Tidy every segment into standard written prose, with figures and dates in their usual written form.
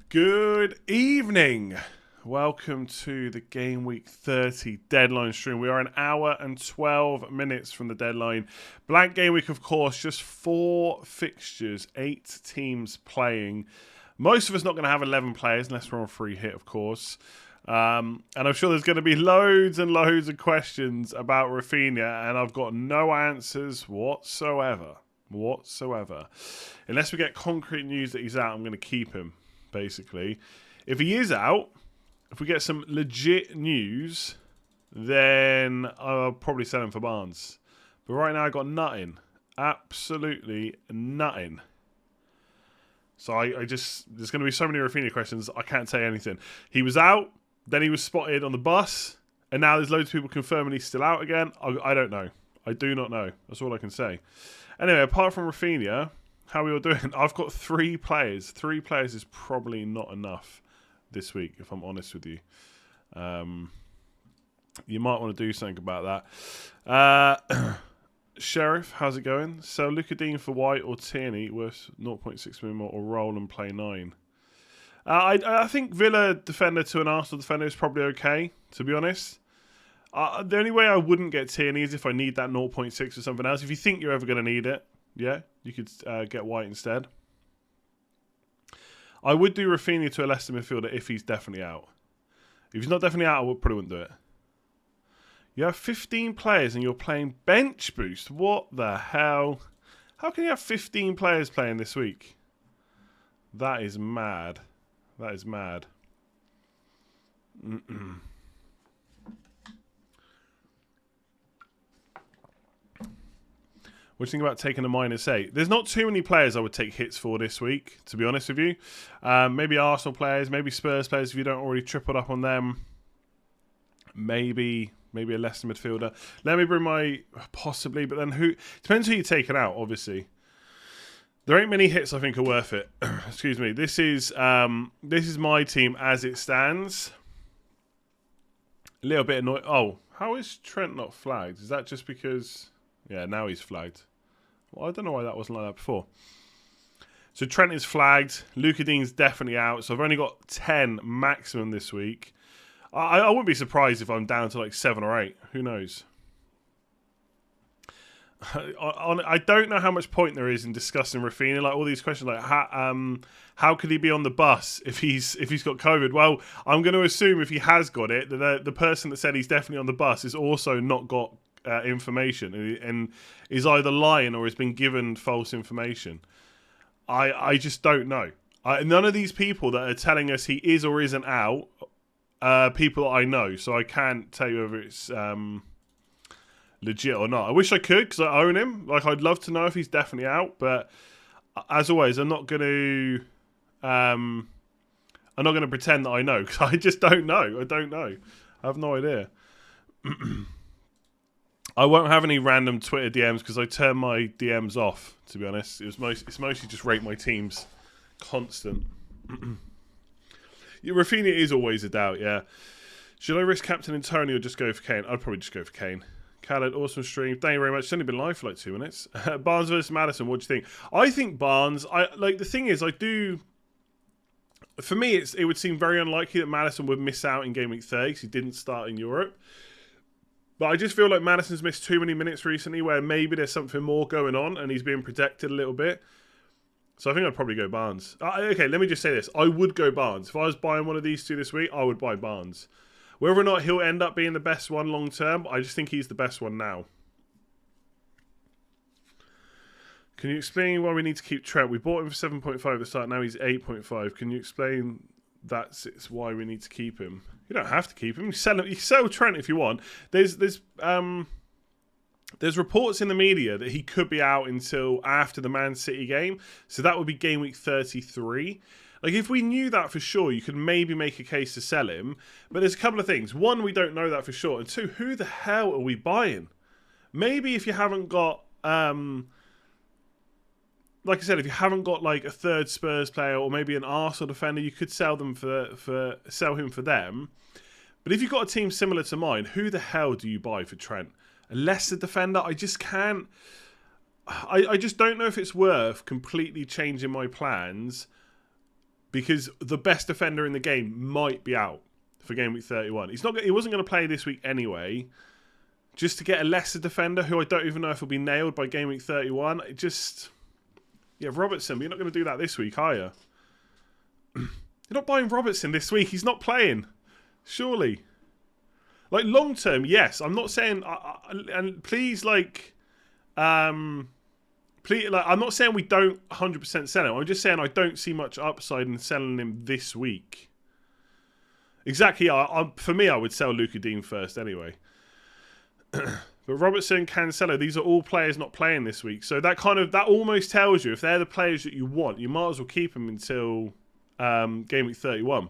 Good evening. Welcome to the Game Week 30 deadline stream. We are an hour and 12 minutes from the deadline. Blank Game Week, of course, just 4 fixtures, 8 teams playing. Most of us not going to have 11 players unless we're on free hit, of course. And I'm sure there's going to be loads and loads of questions about Rafinha, and I've got no answers whatsoever. Unless we get concrete news that he's out, I'm going to keep him. Basically, if he is out, if we get some legit news, then I'll probably sell him for Barnes. But right now I got nothing, absolutely nothing. So I just, there's going to be so many Rafinha questions, I can't say anything. He was out, then he was spotted on the bus, and now there's loads of people confirming he's still out again. I don't know. I do not know. That's all I can say. Anyway, apart from Rafinha, how are we all doing? I've got 3 players. 3 players is probably not enough this week, if I'm honest with you. You might want to do something about that. Sheriff, how's it going? Sell Luka Dean for White or Tierney worth 0.6 million more, or roll and play 9. I think Villa defender to an Arsenal defender is probably okay, to be honest. The only way I wouldn't get Tierney is if I need that 0.6 or something else. If you think you're ever going to need it, yeah, you could get White instead. I would do Rafinha to a Leicester midfielder if he's definitely out. If he's not definitely out, I probably wouldn't do it. You have 15 players and you're playing bench boost. What the hell? How can you have 15 players playing this week? That is mad. That is mad. What do you think about taking a -8? There's not too many players I would take hits for this week, to be honest with you. Maybe Arsenal players, maybe Spurs players if you don't already tripled up on them. Maybe a Leicester midfielder. Let me bring my... Possibly, but then who... Depends who you're taking out, obviously. There ain't many hits I think are worth it. Excuse me. This is my team as it stands. A little bit annoyed. Oh, how is Trent not flagged? Is that just because... Yeah, now he's flagged. Well, I don't know why that wasn't like that before. So Trent is flagged. Luka Dean's definitely out. So I've only got 10 maximum this week. I wouldn't be surprised if I'm down to like 7 or 8. Who knows? I don't know how much point there is in discussing Rafinha. Like all these questions, like how could he be on the bus if he's got COVID? Well, I'm going to assume if he has got it, that the person that said he's definitely on the bus is also not got information and is either lying or has been given false information. I just don't know. None of these people that are telling us he is or isn't out people that I know, so I can't tell you whether it's legit or not. I wish I could because I own him. Like I'd love to know if he's definitely out, but as always, I'm not going to pretend that I know because I just don't know. I don't know. I have no idea. I won't have any random Twitter DMs because I turn my DMs off, to be honest. It's mostly just rate my teams constant. Rafinha is always a doubt, yeah. Should I risk captaining Tony or just go for Kane? I'd probably just go for Kane. Khaled, awesome stream. Thank you very much. It's only been live for like 2 minutes. Barnes versus Maddison, what do you think? I think Barnes, the thing is, for me, it would seem very unlikely that Maddison would miss out in Game Week 30 because he didn't start in Europe. But I just feel like Maddison's missed too many minutes recently where maybe there's something more going on and he's being protected a little bit. So I think I'd probably go Barnes. Okay, let me just say this. I would go Barnes. If I was buying one of these two this week, I would buy Barnes. Whether or not he'll end up being the best one long term, I just think he's the best one now. Can you explain why we need to keep Trent? We bought him for 7.5 at the start. Now he's 8.5. Can you explain it's why we need to keep him? You don't have to keep him. You sell Trent if you want. There's reports in the media that he could be out until after the Man City game. So that would be game week 33. Like, if we knew that for sure, you could maybe make a case to sell him. But there's a couple of things. One, we don't know that for sure. And two, who the hell are we buying? Maybe if you haven't got... like I said, if you haven't got like a third Spurs player or maybe an Arsenal defender, you could sell him for them. But if you've got a team similar to mine, who the hell do you buy for Trent? A Leicester defender? I just can't. I just don't know if it's worth completely changing my plans because the best defender in the game might be out for game week 31. He wasn't going to play this week anyway. Just to get a Leicester defender who I don't even know if will be nailed by game week 31. It just... Yeah, Robertson, but you're not going to do that this week, are you? You're not buying Robertson this week. He's not playing. Surely. Like, long term, yes. I'm not saying... and please, like... please, like, I'm not saying we don't 100% sell him. I'm just saying I don't see much upside in selling him this week. Exactly. For me, I would sell Luka Dean first anyway. But Robertson, Cancelo, these are all players not playing this week. So that almost tells you if they're the players that you want, you might as well keep them until game week 31.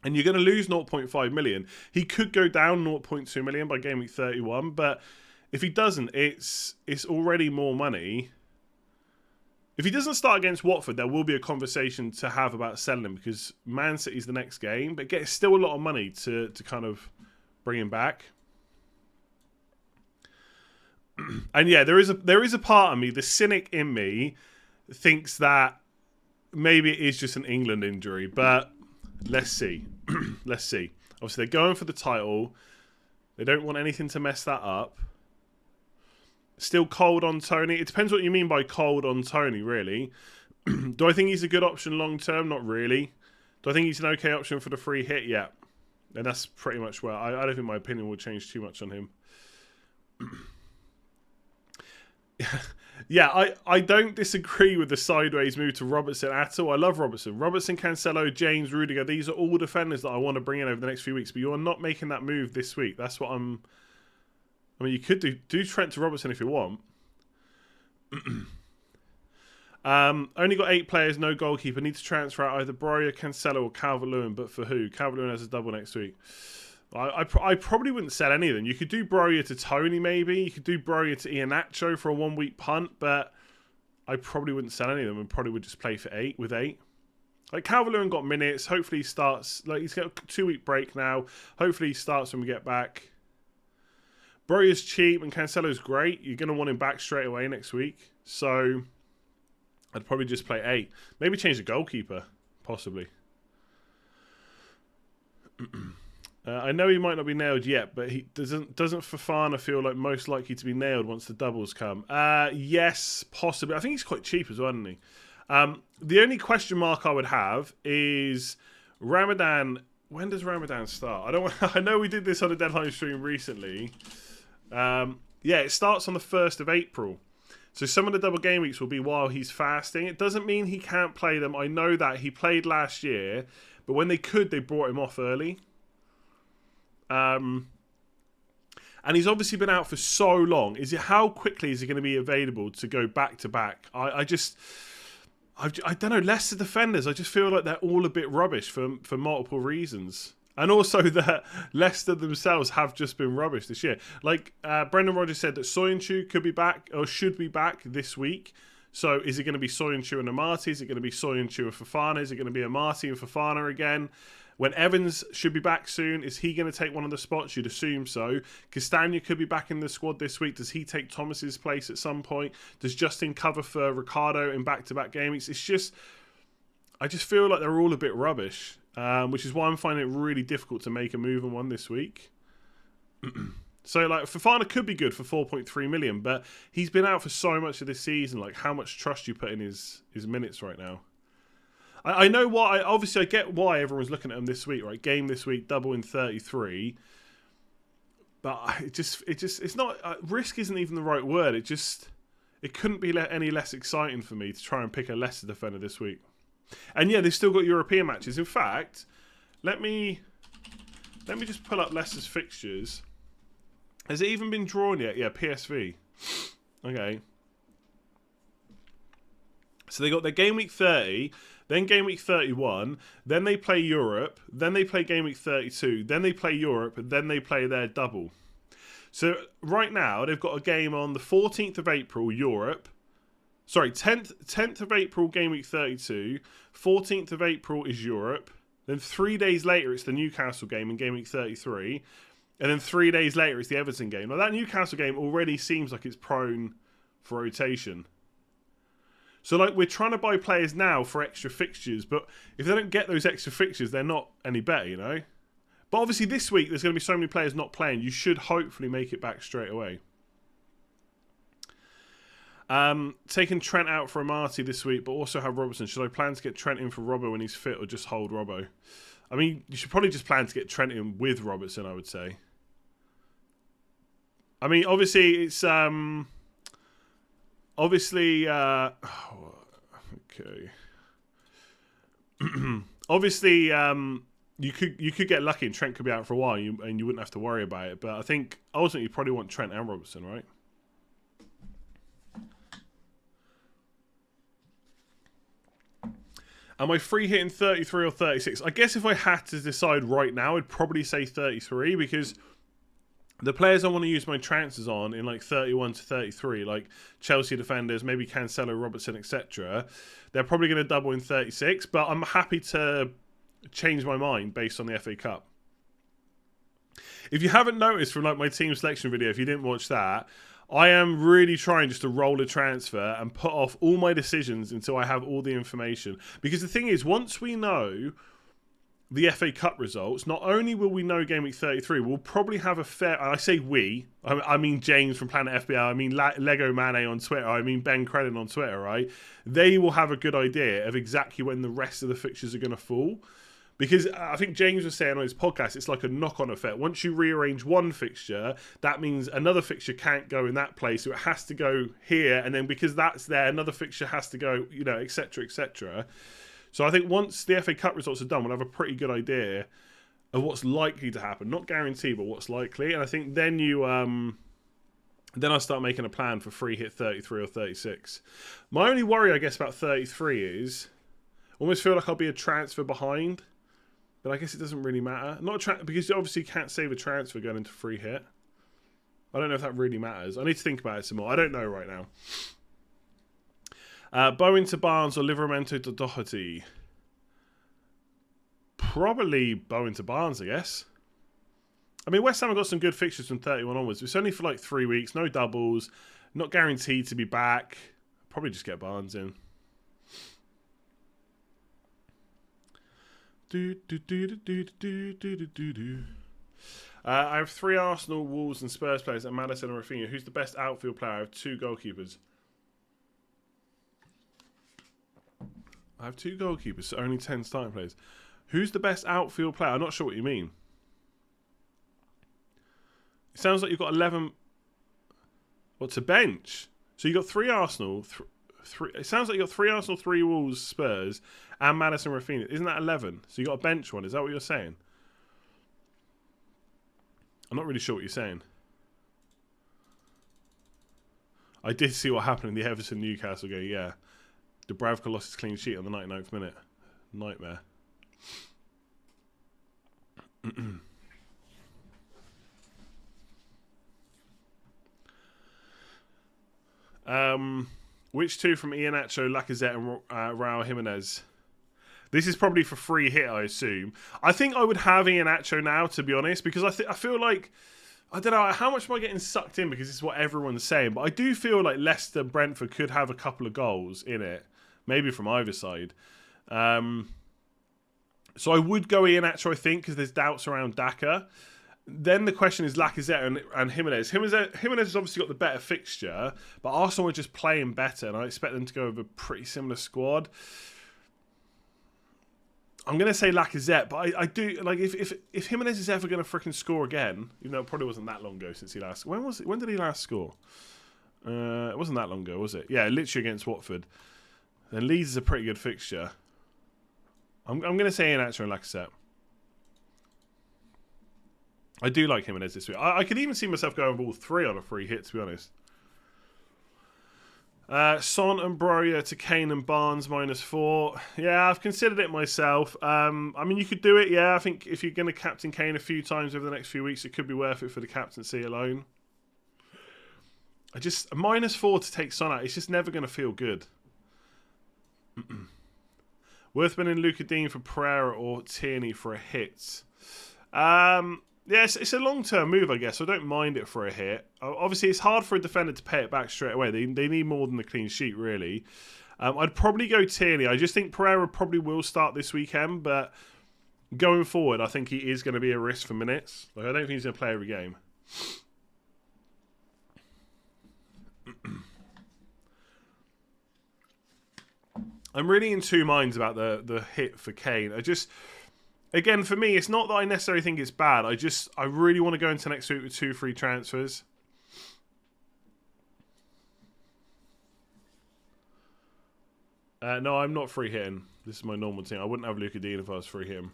And you're going to lose 0.5 million. He could go down 0.2 million by game week 31, but if he doesn't, it's already more money. If he doesn't start against Watford, there will be a conversation to have about selling him because Man City's the next game, but it's still a lot of money to kind of bring him back. And yeah, there is a part of me, the cynic in me, thinks that maybe it is just an England injury, but let's see. Let's see. Obviously, they're going for the title. They don't want anything to mess that up. Still cold on Tony. It depends what you mean by cold on Tony, really. Do I think he's a good option long term? Not really. Do I think he's an okay option for the free hit? Yeah. And that's pretty much where I don't think my opinion will change too much on him. Yeah, I don't disagree with the sideways move to Robertson at all. I love Robertson. Robertson, Cancelo, James, Rudiger. These are all defenders that I want to bring in over the next few weeks. But you're not making that move this week. That's what I'm... I mean, you could do Trent to Robertson if you want. Only got 8 players, no goalkeeper. Need to transfer out either Broja, Cancelo or Calvert-Lewin. But for who? Calvert-Lewin has a double next week. I probably wouldn't sell any of them. You could do Broja to Tony, maybe. You could do Broja to Iheanacho for a 1-week punt, but I probably wouldn't sell any of them and probably would just play for 8 with 8. Like, Calvert-Lewin got minutes. Hopefully he starts. Like, he's got a 2-week break now. Hopefully he starts when we get back. Broja's cheap and Cancelo's great. You're going to want him back straight away next week. So I'd probably just play 8. Maybe change the goalkeeper, possibly. I know he might not be nailed yet, but he doesn't Fofana feel like most likely to be nailed once the doubles come? Yes, possibly. I think he's quite cheap as well, isn't he? The only question mark I would have is Ramadan. When does Ramadan start? I know we did this on a deadline stream recently. Yeah, it starts on the 1st of April. So some of the double game weeks will be while he's fasting. It doesn't mean he can't play them. I know that he played last year, but when they could, they brought him off early. And he's obviously been out for so long. How quickly is he going to be available to go back to back? I don't know. Leicester defenders, I just feel like they're all a bit rubbish for multiple reasons. And also that Leicester themselves have just been rubbish this year. Like Brendan Rodgers said that Soyuncu could be back or should be back this week. So is it going to be Soyuncu and Amati? Is it going to be Soyuncu and Fofana? Is it going to be Amati and Fofana again? When Evans should be back soon, is he going to take one of the spots? You'd assume so. Castagna could be back in the squad this week. Does he take Thomas's place at some point? Does Justin cover for Ricardo in back-to-back games? It's just... I just feel like they're all a bit rubbish, which is why I'm finding it really difficult to make a move on one this week. So, like, Fofana could be good for 4.3 million, but he's been out for so much of this season. Like, how much trust do you put in his minutes right now? I know why. Obviously, I get why everyone's looking at him this week, right? Game this week, double in 33. But it's not... risk isn't even the right word. It's It couldn't be any less exciting for me to try and pick a Leicester defender this week. And yeah, they've still got European matches. In fact, let me just pull up Leicester's fixtures. Has it even been drawn yet? Yeah, PSV. Okay. So they got their game week 30, then game week 31, then they play Europe, then they play game week 32, then they play Europe, and then they play their double. So right now they've got a game on the 14th of April, Europe. Sorry, 10th of April, game week 32. 14th of April is Europe. Then 3 days later, it's the Newcastle game in game week 33. And then 3 days later, it's the Everton game. Now, that Newcastle game already seems like it's prone for rotation. So, like, we're trying to buy players now for extra fixtures, but if they don't get those extra fixtures, they're not any better, you know? But obviously this week, there's going to be so many players not playing. You should hopefully make it back straight away. Taking Trent out for Amati this week, but also have Robertson. Should I plan to get Trent in for Robbo when he's fit, or just hold Robbo? I mean, you should probably just plan to get Trent in with Robertson, I would say. I mean, obviously, it's... okay. Obviously, you could get lucky and Trent could be out for a while and you wouldn't have to worry about it. But I think ultimately you probably want Trent and Robertson, right? Am I free hitting 33 or 36? I guess if I had to decide right now, I'd probably say 33 because the players I want to use my transfers on in like 31 to 33, like Chelsea defenders, maybe Cancelo, Robertson, etc., they're probably going to double in 36, but I'm happy to change my mind based on the FA Cup. If you haven't noticed from like my team selection video, if you didn't watch that, I am really trying just to roll a transfer and put off all my decisions until I have all the information. Because the thing is, once we know the FA Cup results, not only will we know game week 33, we'll probably have a fair... And I say we, I mean James from Planet FPL, I mean Lego Mane on Twitter, I mean Ben Credden on Twitter, right? They will have a good idea of exactly when the rest of the fixtures are going to fall. Because I think James was saying on his podcast, it's like a knock-on effect. Once you rearrange one fixture, that means another fixture can't go in that place, so it has to go here, and then because that's there, another fixture has to go, you know, etc., etc. So I think once the FA Cup results are done, we'll have a pretty good idea of what's likely to happen. Not guaranteed, but what's likely. And I think then you... then I'll start making a plan for free hit 33 or 36. My only worry, I guess, about 33 is... I almost feel like I'll be a transfer behind. But I guess it doesn't really matter. Because you obviously can't save a transfer going into free hit. I don't know if that really matters. I need to think about it some more. I don't know right now. Bowen to Barnes or Livramento to Doherty? Probably Bowen to Barnes, I guess. I mean, West Ham have got some good fixtures from 31 onwards. It's only for like 3 weeks. No doubles. Not guaranteed to be back. Probably just get Barnes in. I have 3 Arsenal, Wolves and Spurs players and Maddison and Rafinha. Who's the best outfield player? I have 2 goalkeepers. I have 2 goalkeepers, so only 10 starting players. Who's the best outfield player? I'm not sure what you mean. It sounds like you've got 11... What's a bench? So you've got 3 Arsenal... It sounds like you got 3 Arsenal, 3 Wolves, Spurs, and Maddison Rafinha. Isn't that 11? So you got a bench one. Is that what you're saying? I'm not really sure what you're saying. I did see what happened in the Everton Newcastle game. Yeah, Dubravka lost his clean sheet on the 99th minute. Nightmare. Which 2 from Iheanacho, Lacazette, and Raul Jimenez? This is probably for free hit, I assume. I think I would have Iheanacho now, to be honest, because I feel like, I don't know, how much am I getting sucked in because this is what everyone's saying, but I do feel like Leicester Brentford could have a couple of goals in it, maybe from either side. So I would go Iheanacho, I think, because there's doubts around Daka. Then the question is Lacazette and Jimenez. Jimenez has obviously got the better fixture, but Arsenal are just playing better, and I expect them to go with a pretty similar squad. I'm going to say Lacazette, but I do, like, if Jimenez is ever going to freaking score again, even though it probably wasn't that long ago since he last... When did he last score? It wasn't that long ago, was it? Yeah, literally against Watford. Then Leeds is a pretty good fixture. I'm going to say Iheanacho and Lacazette. I do like Jimenez this week. I could even see myself going with all 3 on a free hit, to be honest. Son and Broja to Kane and Barnes -4. Yeah, I've considered it myself. I mean, you could do it, yeah. I think if you're going to captain Kane a few times over the next few weeks, it could be worth it for the captaincy alone. A -4 to take Son out, it's just never going to feel good. Worth spending Luka Dean for Pereira or Tierney for a hit. Yeah, it's a long-term move, I guess. So I don't mind it for a hit. Obviously, it's hard for a defender to pay it back straight away. They need more than the clean sheet, really. I'd probably go Tierney. I just think Pereira probably will start this weekend, but going forward, I think he is going to be a risk for minutes. Like, I don't think he's going to play every game. I'm really in 2 minds about the hit for Kane. Again, for me, it's not that I necessarily think it's bad. I really want to go into next week with 2 free transfers. No, I'm not free hitting. This is my normal team. I wouldn't have Luka Dean if I was free hitting.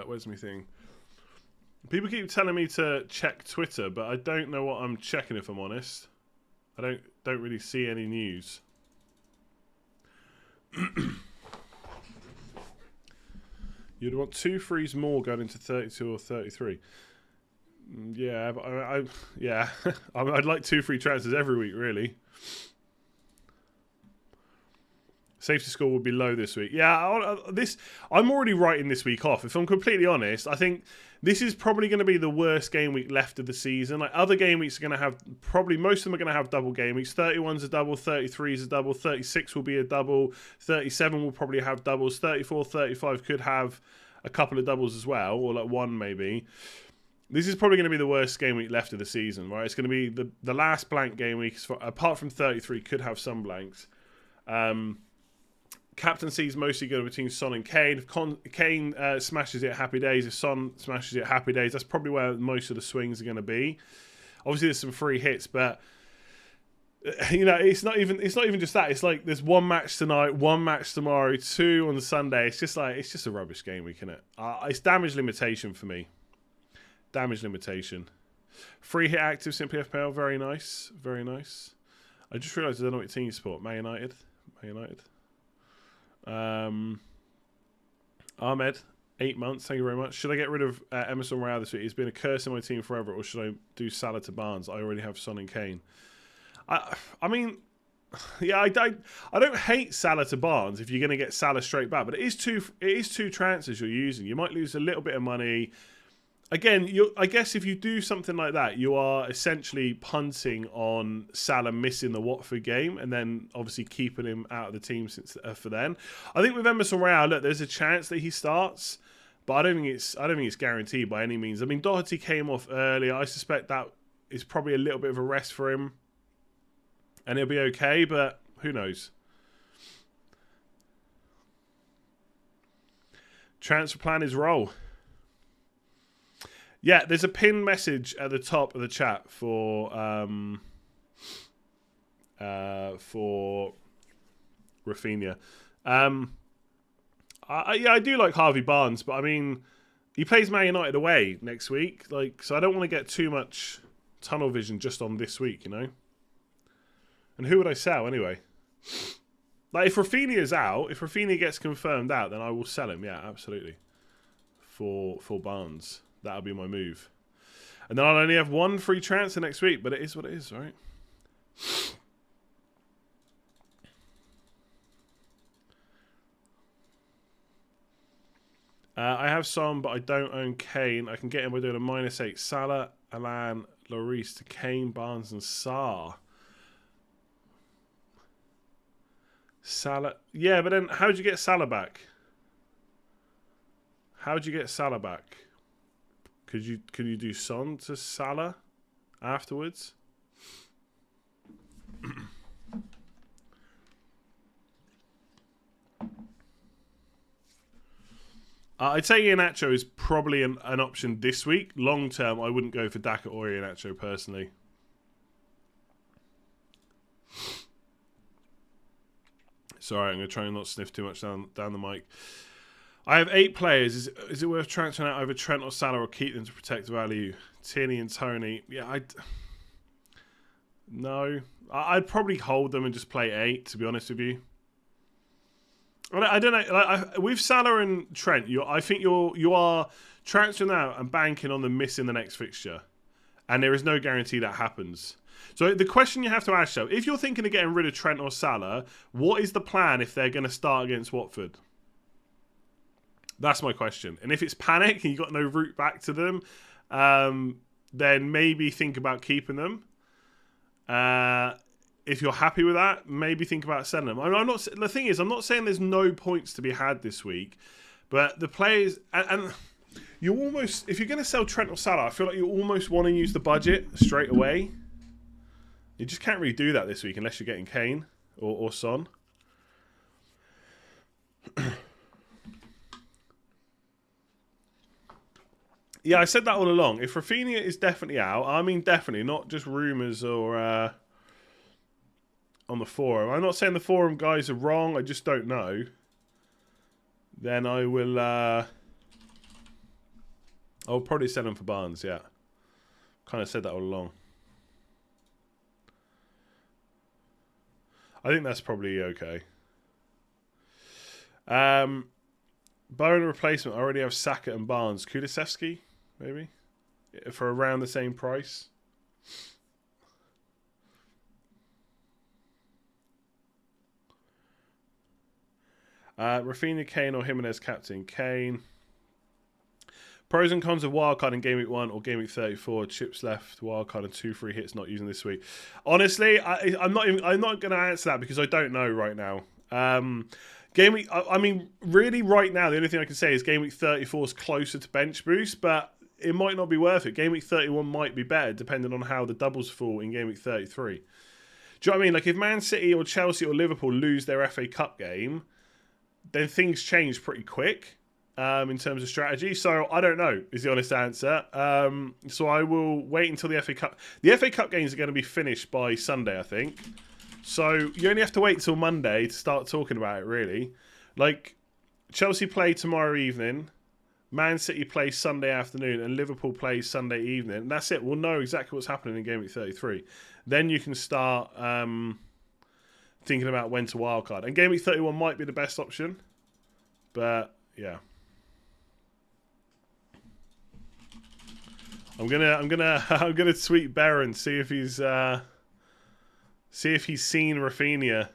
Where's my thing? People keep telling me to check Twitter, but I don't know what I'm checking, if I'm honest. I don't really see any news. You'd want 2 frees more going into 32 or 33. Yeah, yeah. I'd like 2 free transfers every week, really. Safety score would be low this week. Yeah, I'm already writing this week off. If I'm completely honest, I think this is probably going to be the worst game week left of the season. Like, other game weeks are going to have, probably most of them are going to have double game weeks. 31's a double, 33's a double, 36 will be a double, 37 will probably have doubles, 34, 35 could have a couple of doubles as well, or like 1 maybe. This is probably going to be the worst game week left of the season, right? It's going to be the last blank game week, apart from 33, could have some blanks. Captaincy is mostly going between Son and Kane. If Kane smashes it, happy days. If Son smashes it, happy days. That's probably where most of the swings are going to be. Obviously, there's some free hits, but you know, it's not even just that. It's like there's 1 match tonight, 1 match tomorrow, 2 on the Sunday. It's just a rubbish game week, isn't it? It's damage limitation for me. Damage limitation. Free hit active, Simply FPL. Very nice, very nice. I just realised I don't know what team support. Man United. Ahmed, 8 months. Thank you very much. Should I get rid of Emerson Royale this week? He's been a curse in my team forever, or should I do Salah to Barnes? I already have Son and Kane. I mean, yeah, I don't hate Salah to Barnes if you're going to get Salah straight back, but it is two transfers you're using. You might lose a little bit of money. Again, I guess if you do something like that, you are essentially punting on Salah missing the Watford game and then obviously keeping him out of the team for then. I think with Emerson Royale, look, there's a chance that he starts, but I don't think it's guaranteed by any means. I mean, Doherty came off early. I suspect that is probably a little bit of a rest for him, and he'll be okay. But who knows? Transfer plan is roll. Yeah, there's a pinned message at the top of the chat for Rafinha. I do like Harvey Barnes, but I mean, he plays Man United away next week, so I don't want to get too much tunnel vision just on this week, you know. And who would I sell anyway? Like, if Rafinha's out, if Rafinha gets confirmed out, then I will sell him. Yeah, absolutely. For Barnes. That'll be my move. And then I'll only have 1 free transfer next week, but it is what it is, right? I have Son, but I don't own Kane. I can get him by doing a -8. Salah, Alan, Lloris to Kane, Barnes and Sarr. Salah. Yeah, but then how'd you get Salah back? How'd you get Salah back? Could you do Son to Salah afterwards? I'd say Iheanacho is probably an option this week. Long term, I wouldn't go for Daka or Iheanacho personally. Sorry, I'm going to try and not sniff too much down the mic. I have 8 players. Is it worth transferring out over Trent or Salah or keep them to protect value? Tierney and Tony. Yeah, no. I'd probably hold them and just play 8, to be honest with you. I don't know. With Salah and Trent, I think you are transferring out and banking on them missing the next fixture, and there is no guarantee that happens. So the question you have to ask yourself: if you're thinking of getting rid of Trent or Salah, what is the plan if they're going to start against Watford? That's my question. And if it's panic and you've got no route back to them, then maybe think about keeping them. If you're happy with that, maybe think about selling them. The thing is, I'm not saying there's no points to be had this week, but the players and you almost, if you're going to sell Trent or Salah, I feel like you almost want to use the budget straight away. You just can't really do that this week unless you're getting Kane or Son. Yeah, I said that all along. If Rafinha is definitely out, I mean definitely, not just rumours or on the forum. I'm not saying the forum guys are wrong, I just don't know. Then I will I'll probably sell them for Barnes, yeah. Kind of said that all along. I think that's probably okay. Bowen replacement. I already have Saka and Barnes. Kulusevski, maybe? For around the same price. Rafinha, Kane, or Jimenez captain. Kane. Pros and cons of wildcard in Game Week 1 or Game Week 34. Chips left, wildcard, and 2 free hits not using this week. Honestly, I'm not going to answer that because I don't know right now. Game Week, I mean, really right now, the only thing I can say is Game Week 34 is closer to bench boost, but it might not be worth it. Game Week 31 might be better depending on how the doubles fall in Game Week 33. Do you know what I mean? Like if Man City or Chelsea or Liverpool lose their FA Cup game, then things change pretty quick in terms of strategy. So I don't know is the honest answer. So I will wait until the FA Cup. The FA Cup games are going to be finished by Sunday, I think. So you only have to wait till Monday to start talking about it, really. Like, Chelsea play tomorrow evening, Man City plays Sunday afternoon, and Liverpool plays Sunday evening. And that's it. We'll know exactly what's happening in Game Week 33. Then you can start thinking about when to wildcard. And Game Week 31 might be the best option. But, yeah. I'm gonna tweet Davern, see if he's seen Rafinha.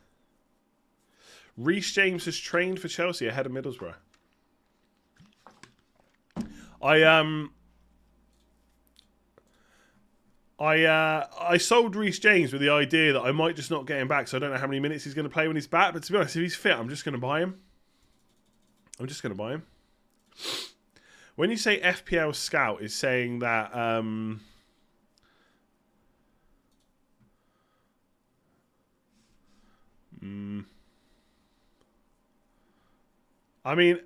Reece James has trained for Chelsea ahead of Middlesbrough. I sold Reece James with the idea that I might just not get him back, so I don't know how many minutes he's going to play when he's back. But to be honest, if he's fit, I'm just going to buy him. When you say FPL Scout is saying that I mean,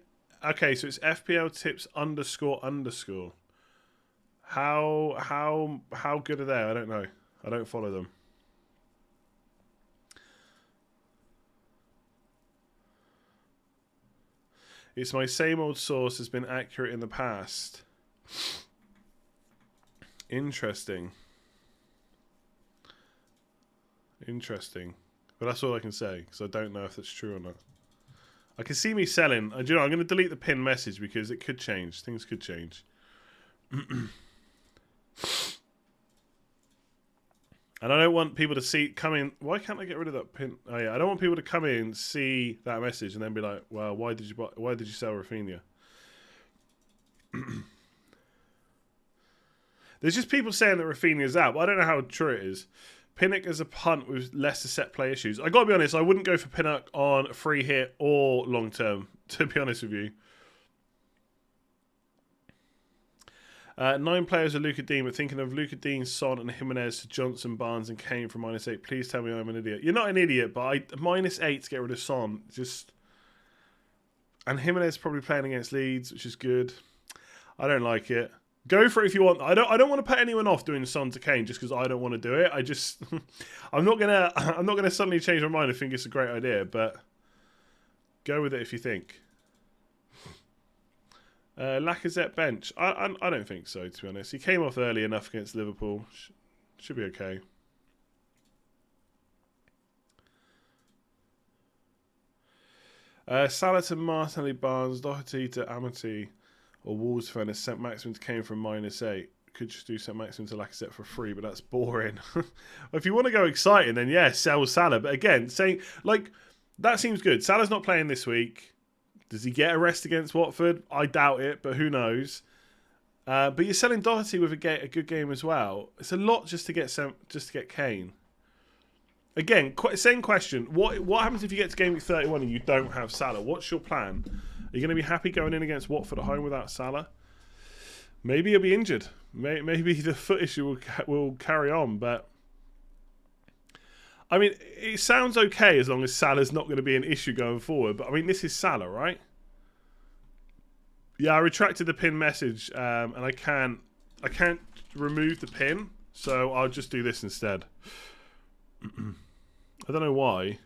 okay, so it's FPL tips __. How good are they? I don't know. I don't follow them. It's my same old source has been accurate in the past. Interesting. But that's all I can say, because I don't know if that's true or not. I can see me selling. I'm going to delete the pinned message because it could change. Things could change. And I don't want people to come in. Why can't I get rid of that pin? Oh yeah, I don't want people to come in, see that message, and then be like, "Well, why did you sell Rafinha?" There's just people saying that Rafinha's out, but I don't know how true it is. Pinnock as a punt with less set play issues. I gotta be honest, I wouldn't go for Pinnock on a free hit or long term. To be honest with you. 9 players are Luka Dean, but thinking of Luka Dean, Son, and Jimenez to Johnson, Barnes, and Kane for -8. Please tell me I'm an idiot. You're not an idiot, but -8 to get rid of Son. And Jimenez probably playing against Leeds, which is good. I don't like it. Go for it if you want. I don't want to put anyone off doing Son to Kane just because I don't want to do it. I'm not gonna suddenly change my mind. I think it's a great idea, but go with it if you think. Lacazette bench. I don't think so, to be honest. He came off early enough against Liverpool. Should be okay. Salah to Martinelli, Barnes, Doherty to Amity, or Wolves fan is St. Maximin came from -8. Could just do St. Maximin to Lacazette for free, but that's boring. Well, if you want to go exciting, then yeah, sell Salah. But again, saying that seems good. Salah's not playing this week. Does he get a rest against Watford? I doubt it, but who knows? But you're selling Doherty with a good game as well. It's a lot just to get Kane. Again, same question. What happens if you get to game week 31 and you don't have Salah? What's your plan? Are you going to be happy going in against Watford at home without Salah? Maybe he'll be injured. Maybe the foot issue will carry on. But I mean, it sounds okay as long as Salah's not going to be an issue going forward. But I mean, this is Salah, right? Yeah, I retracted the pin message, and I can't remove the pin, so I'll just do this instead. I don't know why.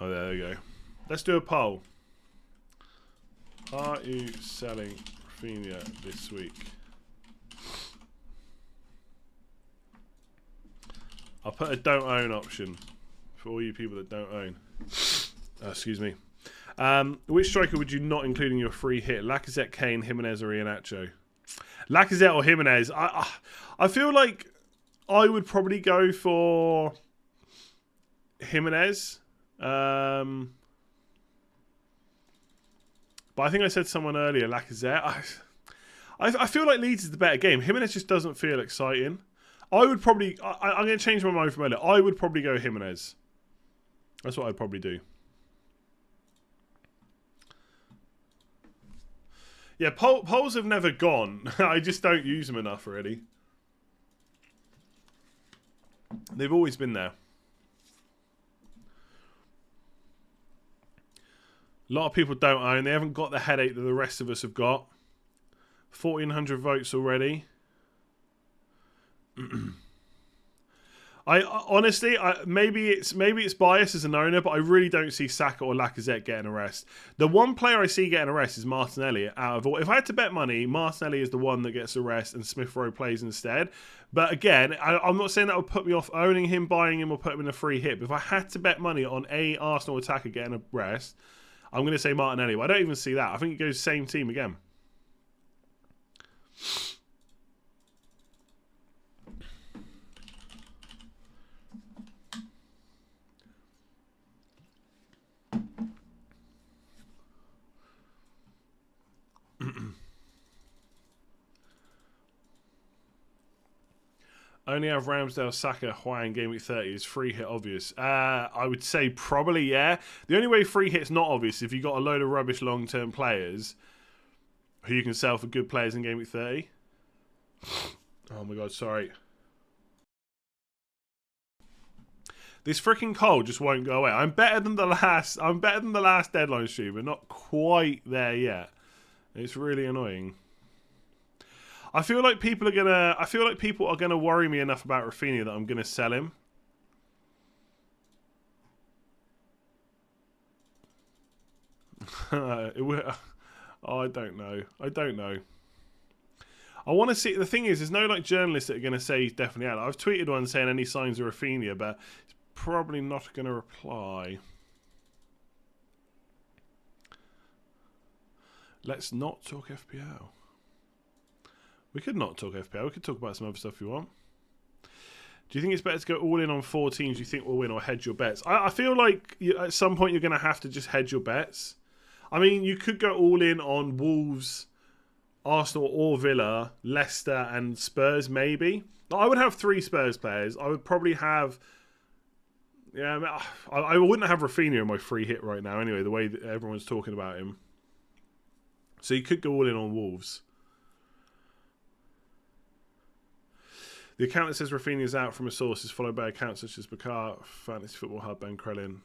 Oh, there we go. Let's do a poll. Are you selling Rafinha this week? I'll put a don't own option for all you people that don't own. Excuse me. Which striker would you not include in your free hit? Lacazette, Kane, Jimenez, or Iheanacho? Lacazette or Jimenez? I feel like I would probably go for Jimenez. But I think I said someone earlier, Lacazette. I feel like Leeds is the better game. Jimenez just doesn't feel exciting. I would probably... I'm going to change my mind from earlier. I would probably go Jimenez. That's what I'd probably do. Yeah, polls have never gone. I just don't use them enough, really. They've always been there. A lot of people don't own. They haven't got the headache that the rest of us have got. 1,400 votes already. Honestly, maybe it's bias as an owner, but I really don't see Saka or Lacazette getting a rest. The one player I see getting a rest is Martinelli. Out of all, if I had to bet money, Martinelli is the one that gets a rest, and Smith Rowe plays instead. But again, I'm not saying that would put me off owning him, buying him, or put him in a free hit. But if I had to bet money on a Arsenal attacker getting a rest, I'm going to say Martinelli. But I don't even see that. I think it goes same team again. Only have Ramsdale, Saka, Hwang, game week 30 is free hit obvious. I would say probably, yeah. The only way free hit's not obvious is if you've got a load of rubbish long-term players who you can sell for good players in game week 30. Oh my god, sorry. This freaking cold just won't go away. I'm better than the last deadline stream, but not quite there yet. It's really annoying. I feel like people are gonna worry me enough about Rafinha that I'm gonna sell him. I don't know. I want to see. The thing is, there's no like journalists that are gonna say he's definitely out. I've tweeted one saying any signs of Rafinha, but he's probably not gonna reply. Let's not talk FPL. We could not talk FPL. We could talk about some other stuff if you want. Do you think it's better to go all in on 4 teams you think will win or hedge your bets? I feel like at some point you're going to have to just hedge your bets. I mean, you could go all in on Wolves, Arsenal or Villa, Leicester and Spurs maybe. I would have 3 Spurs players. I would probably have... Yeah, I wouldn't have Rafinha in my free hit right now anyway, the way that everyone's talking about him. So you could go all in on Wolves. The account that says Rafinha is out from a source is followed by accounts such as Bakar, Fantasy Football Hub, Ben Krellin.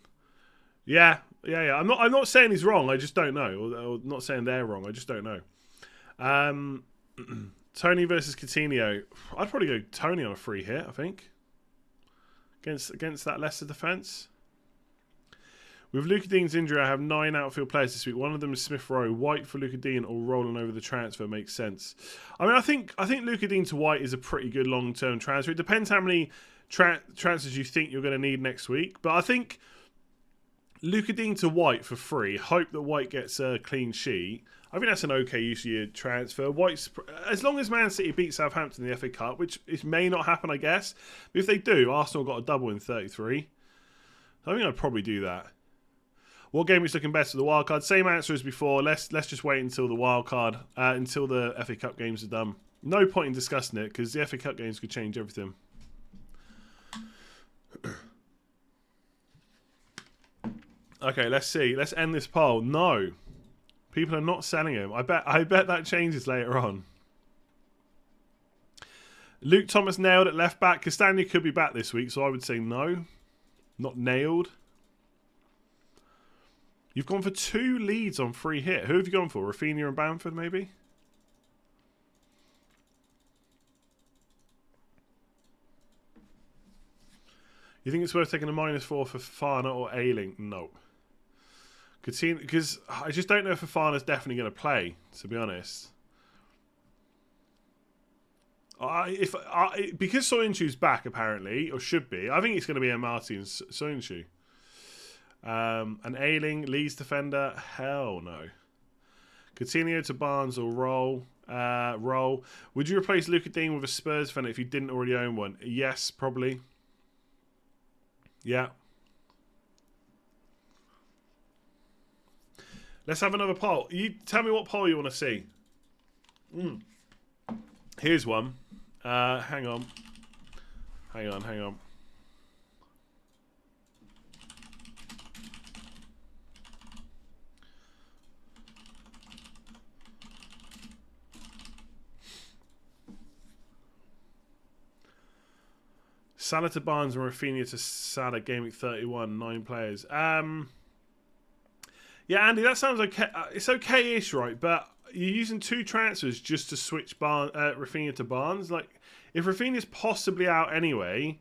Yeah. I'm not saying he's wrong. I just don't know. Or not saying they're wrong. I just don't know. Tony versus Coutinho. I'd probably go Tony on a free hit, I think. Against that Leicester defence. With Luka Dean's injury, I have 9 outfield players this week. One of them is Smith Rowe. White for Luka Dean or rolling over the transfer makes sense. I mean, I think Luka Dean to White is a pretty good long-term transfer. It depends how many transfers you think you're going to need next week. But I think Luka Dean to White for free. Hope that White gets a clean sheet. I think that's an okay use of your transfer. White's, as long as Man City beat Southampton in the FA Cup, which it may not happen, I guess. But if they do, Arsenal got a double in 33. I think I'd probably do that. What game is looking best for the wild card? Same answer as before. Let's just wait until the wild card, until the FA Cup games are done. No point in discussing it because the FA Cup games could change everything. Okay, let's see. Let's end this poll. No, people are not selling him. I bet that changes later on. Luke Thomas nailed at left back. Castagna could be back this week, so I would say no. Not nailed. You've gone for 2 leads on free hit. Who have you gone for? Rafinha and Bamford, maybe? You think it's worth taking a -4 for Fafana or Ayling? No. Because I just don't know if Fafana's definitely going to play, to be honest. Because Soyuncu's back, apparently, or should be, I think it's going to be a Martin Soyuncu. An Ayling, Leeds defender, hell no. Coutinho to Barnes or Roll. Roll. Would you replace Luka Dean with a Spurs defender if you didn't already own one? Yes, probably. Yeah. Let's have another poll. You tell me what poll you want to see. Here's one. Hang on. Salah to Barnes and Rafinha to Salah, Gameweek 31, 9 players. Yeah, Andy, that sounds okay. It's okay-ish, right? But you're using 2 transfers just to switch Rafinha to Barnes. Like, if Rafinha's possibly out anyway,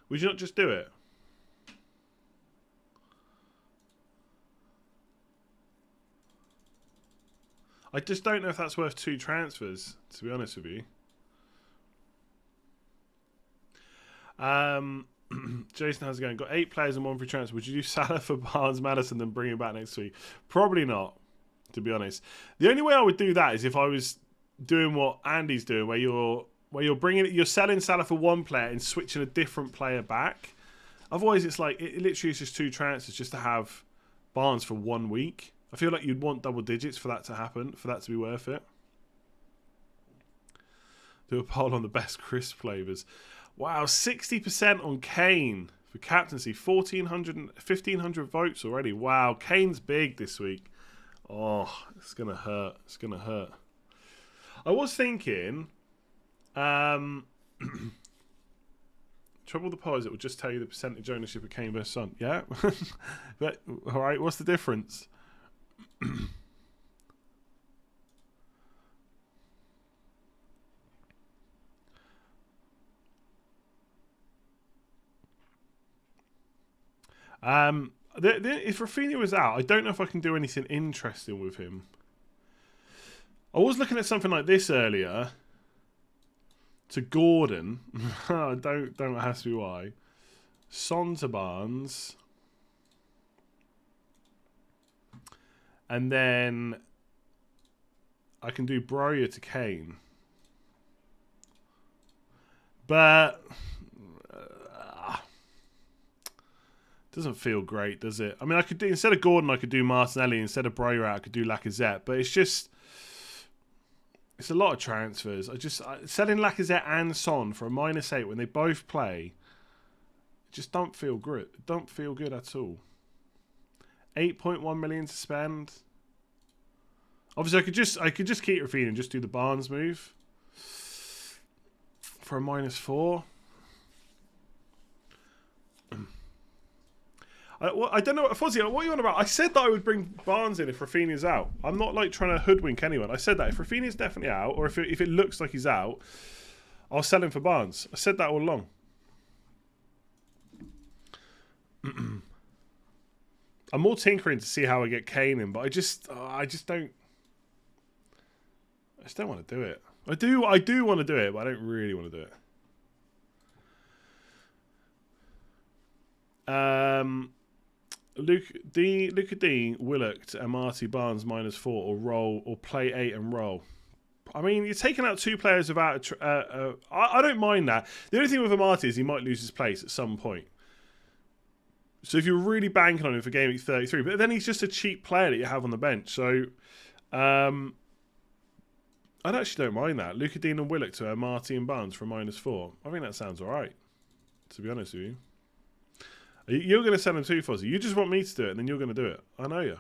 would you not just do it? I just don't know if that's worth 2 transfers, to be honest with you. Jason, how's it going? Got 8 players and 1 free transfer. Would you do Salah for Barnes, Madison, then bring him back next week? Probably not, to be honest. The only way I would do that is if I was doing what Andy's doing, where you're selling Salah for 1 player and switching a different player back. Otherwise, it's like it literally is just 2 transfers just to have Barnes for 1 week. I feel like you'd want double digits for that to happen, for that to be worth it. Do a poll on the best crisp flavors. Wow, 60% on Kane for captaincy. 1,500 votes already. Wow, Kane's big this week. Oh, it's going to hurt. It's going to hurt. I was thinking, trouble with the poll is it will just tell you the percentage ownership of Kane versus Son. Yeah? But, all right, what's the difference? If Rafinha was out, I don't know if I can do anything interesting with him. I was looking at something like this earlier. To Gordon. don't ask me why. Son to Barnes. And then I can do Broya to Kane. But doesn't feel great, does it? I mean, I could do, instead of Gordon, I could do Martinelli. Instead of Broya out, I could do Lacazette. But it's just, it's a lot of transfers. Selling Lacazette and Son for a -8 when they both play, just don't feel good. Don't feel good at all. 8.1 million to spend. Obviously, I could just keep Rafinha and just do the Barnes move for a -4. I don't know, Fozzie, what are you on about? I said that I would bring Barnes in if Rafinha's out. I'm not like trying to hoodwink anyone. I said that if Rafinha's definitely out, or if it looks like he's out, I'll sell him for Barnes. I said that all along. I'm more tinkering to see how I get Kane in, but I just don't want to do it. I do want to do it, but I don't really want to do it. Luca Dean, Willock to Amati, Barnes -4, or roll, or play 8 and roll. I mean, you're taking out 2 players without. I don't mind that. The only thing with Amati is he might lose his place at some point. So if you're really banking on him for Game Week 33, but then he's just a cheap player that you have on the bench. So I actually don't mind that. Luca Dean and Willock to Amati and Barnes for a -4. I think that sounds all right, to be honest with you. You're going to sell him too, Fozzie. You just want me to do it, and then you're going to do it. I know you.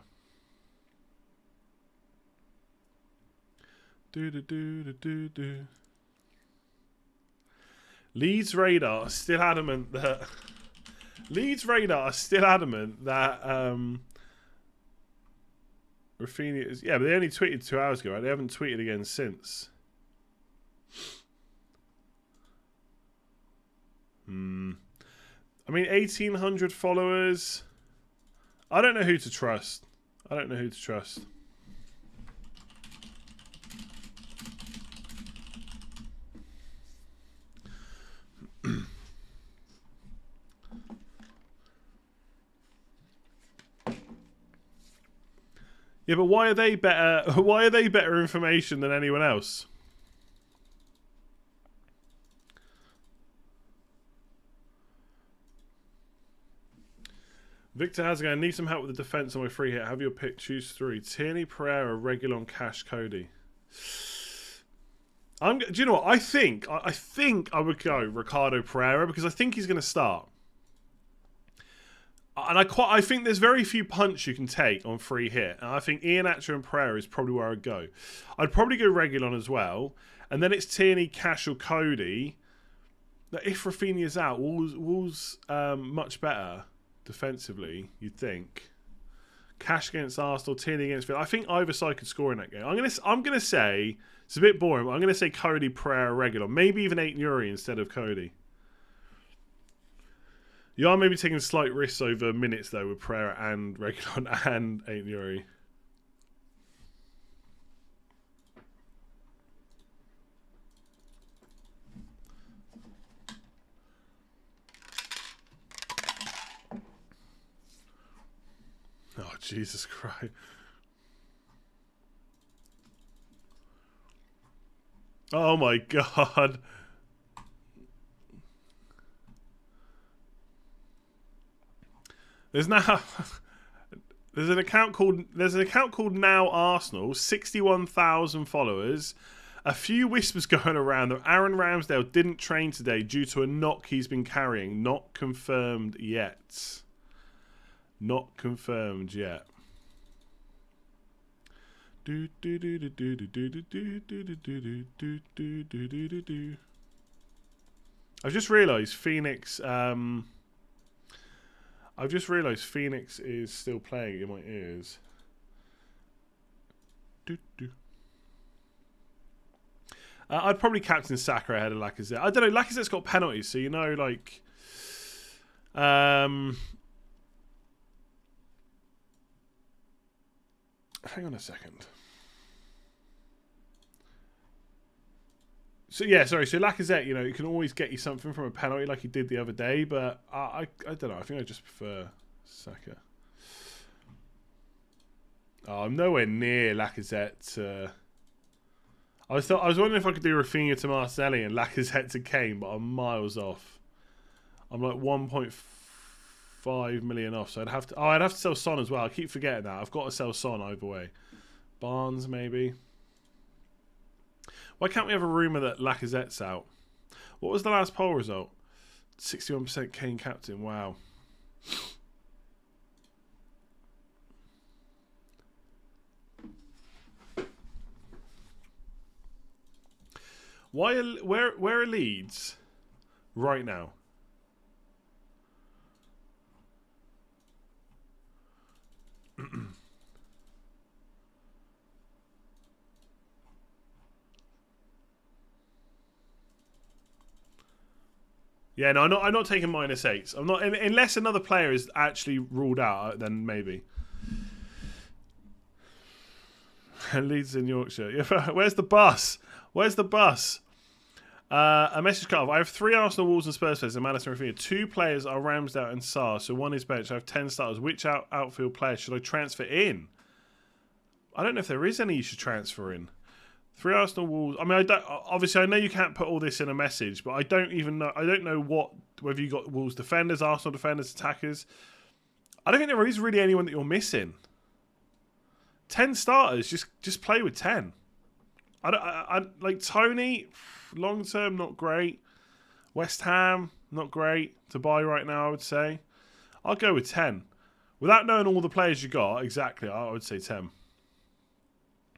Leeds Radar are still adamant that Rafinha is, yeah, but they only tweeted 2 hours ago, right? They haven't tweeted again since. I mean, 1,800 followers. I don't know who to trust. Yeah, but why are they better? Why are they better information than anyone else? Victor Hazard, I need some help with the defense on my free hit. Have your pick. Choose 3. Tierney, Pereira, Reguilon, Cash, Cody. Do you know what? I think I would go Ricardo Pereira because I think he's going to start. And I think there's very few punts you can take on free hit. And I think Iheanacho and Pereira is probably where I'd go. I'd probably go Reguilon as well. And then it's Tierney, Cash or Cody. Now, if Rafinha's out, Wolves much better defensively, you'd think. Cash against Arsenal, Tierney against Villa. I think either side could score in that game. I'm gonna say it's a bit boring, but I'm gonna say Cody, Pereira, Reguilon. Maybe even Aït-Nouri instead of Cody. You are maybe taking slight risks over minutes though with Pereira and Reguilon and Aït-Nouri. Oh, Jesus Christ. Oh my God. There's an account called Now Arsenal, 61,000 followers. A few whispers going around that Aaron Ramsdale didn't train today due to a knock he's been carrying. Not confirmed yet. Not confirmed yet. I've just realised Phoenix. I've just realised Phoenix is still playing in my ears. I'd probably captain Saka ahead of Lacazette. I don't know. Lacazette's got penalties, so you know, like. Hang on a second. So yeah, sorry. So Lacazette, you know, he can always get you something from a penalty like he did the other day, but I don't know. I think I just prefer Saka. Oh, I'm nowhere near Lacazette. I was wondering if I could do Rafinha to Martinelli and Lacazette to Kane, but I'm miles off. I'm like 1.5 million off, so I'd have to. Oh, I'd have to sell Son as well. I keep forgetting that. I've got to sell Son either way. Barnes maybe. Why can't we have a rumour that Lacazette's out? What was the last poll result? 61% Kane captain. Wow. Where are Leeds right now? Yeah, no, I'm not taking -8s. I'm not unless another player is actually ruled out. Then maybe. Leeds in Yorkshire. Yeah, where's the bus? Where's the bus? A message cut off. I have 3 Arsenal, Wolves, and Spurs players in Madison and Rafinha. 2 players are Ramsdale and Sarr, so 1 is bench. I have 10 starters. Which outfield player should I transfer in? I don't know if there is any you should transfer in. 3 Arsenal, Wolves. I mean, obviously I know you can't put all this in a message, but I don't know. I don't know whether you got Wolves defenders, Arsenal defenders, attackers. I don't think there is really anyone that you're missing. 10 starters. Just play with 10. I like Tony. Long term, not great. West Ham, not great to buy right now, I would say. I'll go with 10. Without knowing all the players you got, exactly, I would say 10.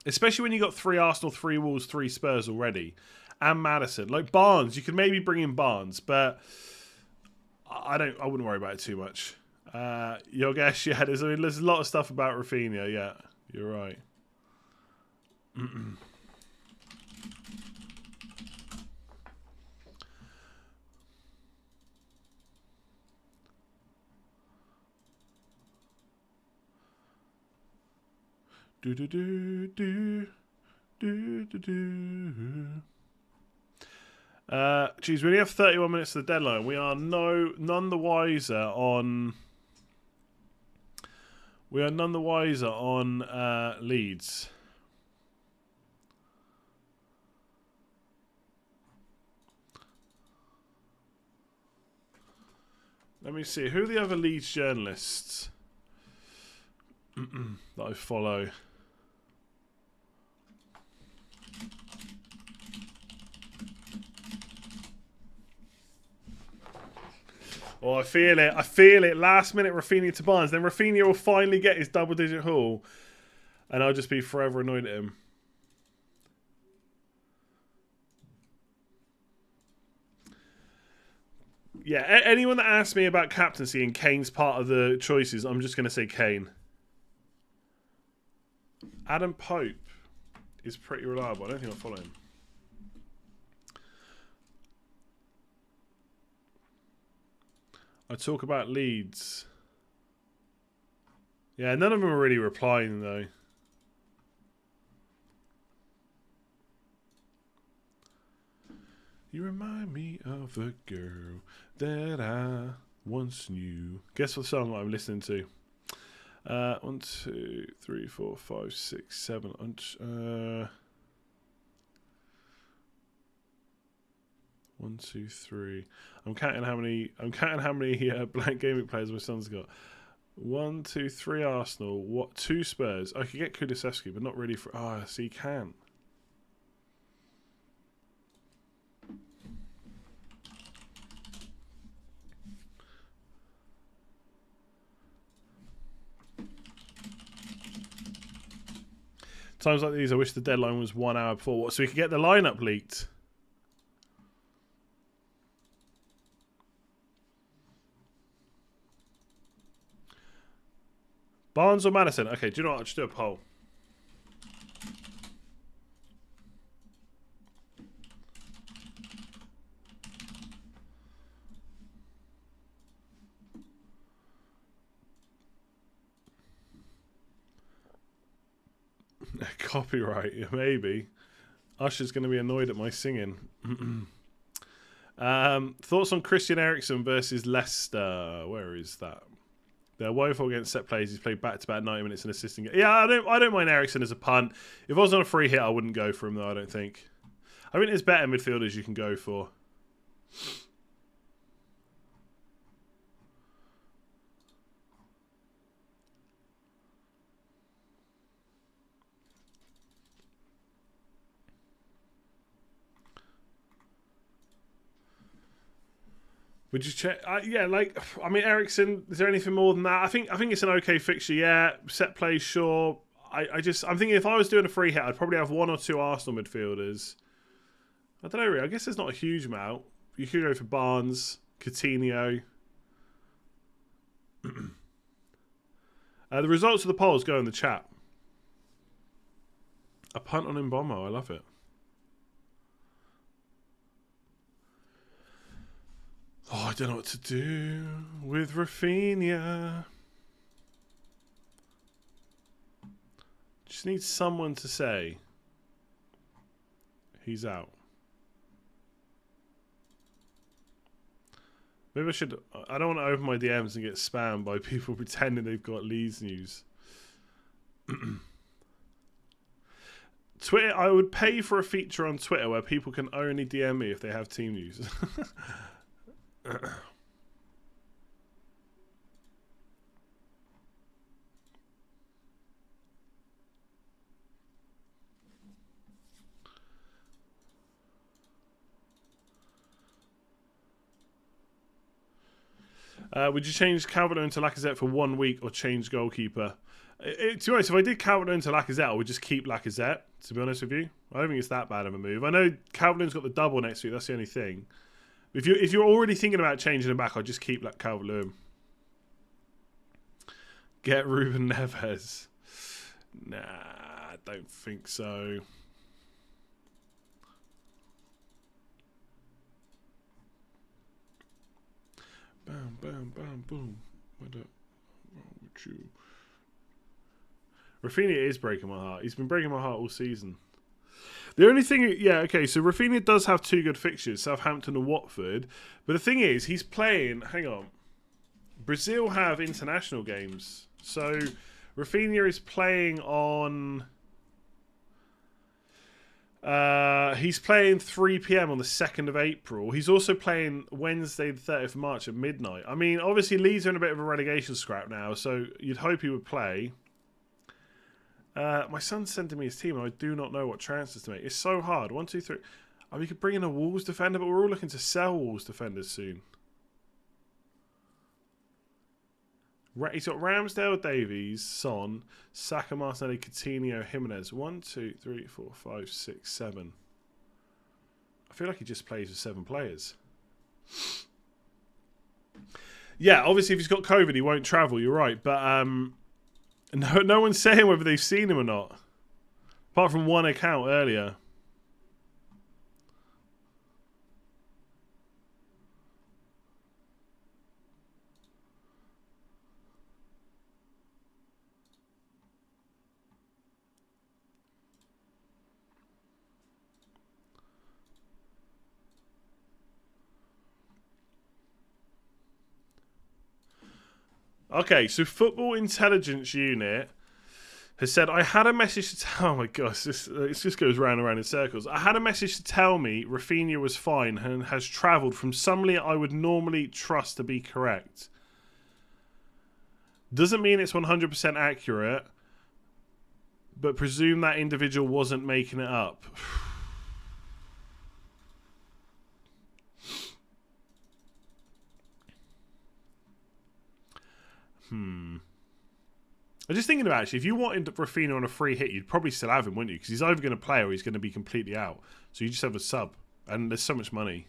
Especially when you got 3 Arsenal, 3 Wolves, 3 Spurs already. And Maddison. Like Barnes, you could maybe bring in Barnes, but I wouldn't worry about it too much. Yogesh, yeah, there's a lot of stuff about Rafinha, yeah. You're right. Geez, we only have 31 minutes to the deadline. We are none the wiser on. We are none the wiser on Leeds. Let me see. Who are the other Leeds journalists that I follow? Oh, I feel it. I feel it. Last minute Rafinha to Barnes. Then Rafinha will finally get his double-digit haul. And I'll just be forever annoyed at him. Yeah, anyone that asks me about captaincy and Kane's part of the choices, I'm just going to say Kane. Adam Pope is pretty reliable. I don't think I'll follow him. I talk about Leeds. Yeah, none of them are really replying, though. You remind me of a girl that I once knew. Guess what song I'm listening to? 1, 2, 3, 4, 5, 6, 7. 1, 2, 3. I'm counting how many blank gaming players my son's got. 1, 2, 3 Arsenal. 2 Spurs. I could get Kulusevski, but not really for. Ah, so you can. Times like these, I wish the deadline was 1 hour before, so we could get the lineup leaked. Barnes or Maddison? Okay, do you know what? I'll just do a poll. Copyright, maybe. Usher's going to be annoyed at my singing. Thoughts on Christian Eriksen versus Leicester? Where is that? They're woeful against set plays. He's played back-to-back 90 minutes and assisting. Yeah, I don't mind Eriksen as a punt. If I was on a free hit, I wouldn't go for him, though, I don't think. I think there's better midfielders you can go for. Would you check? Yeah, like I mean, Eriksen. Is there anything more than that? I think it's an okay fixture. Yeah, set plays, sure. I'm thinking if I was doing a free hit, I'd probably have 1 or 2 Arsenal midfielders. I don't know really. I guess there's not a huge amount. You could go for Barnes, Coutinho. The results of the polls go in the chat. A punt on Mbommo. I love it. Oh, I don't know what to do with Rafinha. Just need someone to say he's out. Maybe I should... I don't want to open my DMs and get spammed by people pretending they've got Leeds news. Twitter, I would pay for a feature on Twitter where people can only DM me if they have team news. Would you change Calvert-Lewin to Lacazette for 1 week or change goalkeeper? To be honest, if I did Calvert-Lewin to Lacazette, I would just keep Lacazette, to be honest with you. I don't think it's that bad of a move. I know Calvert-Lewin's got the double next week, that's the only thing. If you're already thinking about changing him back, I'd just keep Calvert-Lewin. Get Ruben Neves. Nah, I don't think so. Bam, bam, bam, boom. What up? Wrong with you? Rafinha is breaking my heart. He's been breaking my heart all season. The only thing... Yeah, okay, so Rafinha does have 2 good fixtures, Southampton and Watford. But the thing is, he's playing... Hang on. Brazil have international games. So Rafinha is playing on... he's playing 3 p.m. on the 2nd of April. He's also playing Wednesday the 30th of March at midnight. I mean, obviously Leeds are in a bit of a relegation scrap now, so you'd hope he would play. My son's sending me his team, and I do not know what transfers to make. It's so hard. 1, 2, 3. Oh, we could bring in a Wolves defender, but we're all looking to sell Wolves defenders soon. He's got Ramsdale, Davies, Son, Saka, Martinelli, Coutinho, Jimenez. 1, 2, 3, 4, 5, 6, 7. I feel like he just plays with 7 players. Yeah, obviously if he's got COVID, he won't travel. You're right, but no one's saying whether they've seen him or not, apart from one account earlier. Okay, so Football Intelligence Unit has said, I had a message to tell... Oh my gosh, this just goes round and round in circles. I had a message to tell me Rafinha was fine and has travelled from somebody I would normally trust to be correct. Doesn't mean it's 100% accurate, but presume that individual wasn't making it up. I'm just thinking about actually, if you wanted Rafinha on a free hit, you'd probably still have him, wouldn't you? Because he's either going to play or he's going to be completely out. So you just have a sub. And there's so much money.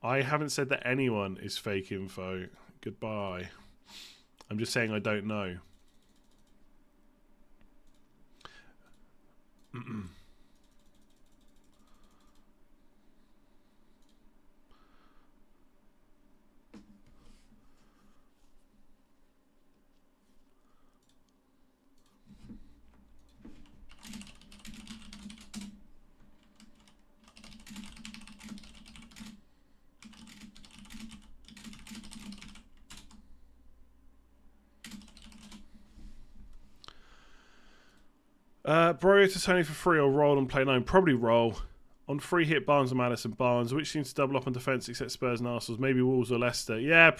I haven't said that anyone is fake info. Goodbye. I'm just saying I don't know. Broyo to Tony for free or roll and play 9? Probably roll. On free hit, Barnes and Madison. Barnes, which seems to double up on defence except Spurs and Arsenal. Maybe Wolves or Leicester. Yeah,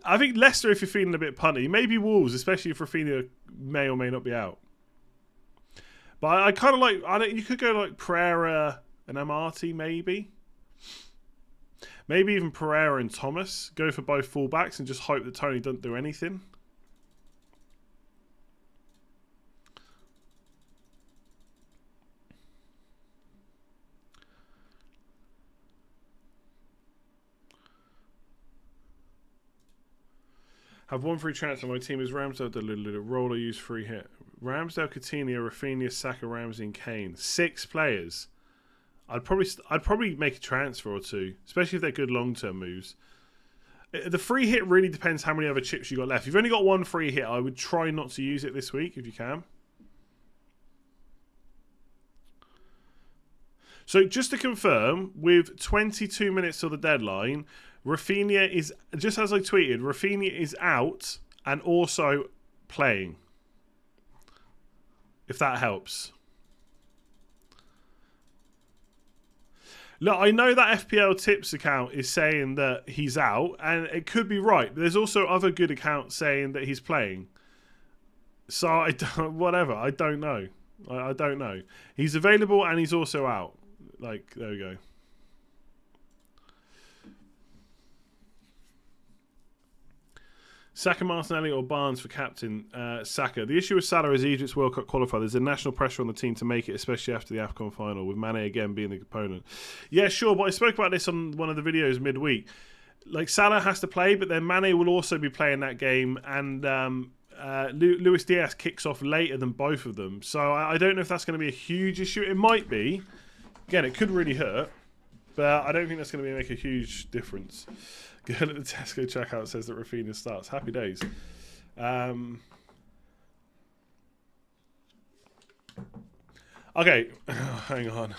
I think Leicester if you're feeling a bit punty. Maybe Wolves, especially if Rafinha may or may not be out. But I kind of like... you could go like Pereira and Amati, maybe. Maybe even Pereira and Thomas. Go for both fullbacks and just hope that Tony doesn't do anything. Have one free transfer. My team is Ramsdale, Roller, use free hit. Ramsdale, Coutinho, Rafinha, Saka, Ramsey, and Kane. 6 players. I'd probably make a transfer or two, especially if they're good long-term moves. The free hit really depends how many other chips you got left. If you've only got one free hit, I would try not to use it this week if you can. So just to confirm, with 22 minutes till the deadline, Rafinha is, just as I tweeted, Rafinha is out and also playing. If that helps. Look, I know that FPL Tips account is saying that he's out, and it could be right. But there's also other good accounts saying that he's playing. So, I don't know. I don't know. He's available and he's also out. Like, there we go. Saka, Martinelli or Barnes for captain? Saka. The issue with Salah is Egypt's World Cup qualifier. There's a national pressure on the team to make it, especially after the AFCON final, with Mane again being the opponent. Yeah, sure, but I spoke about this on one of the videos midweek. Like, Salah has to play, but then Mane will also be playing that game, and Luis Diaz kicks off later than both of them. So I don't know if that's going to be a huge issue. It might be. Again, it could really hurt, but I don't think that's going to make a huge difference. Girl at the Tesco checkout says that Rafinha starts. Happy days. Okay, hang on.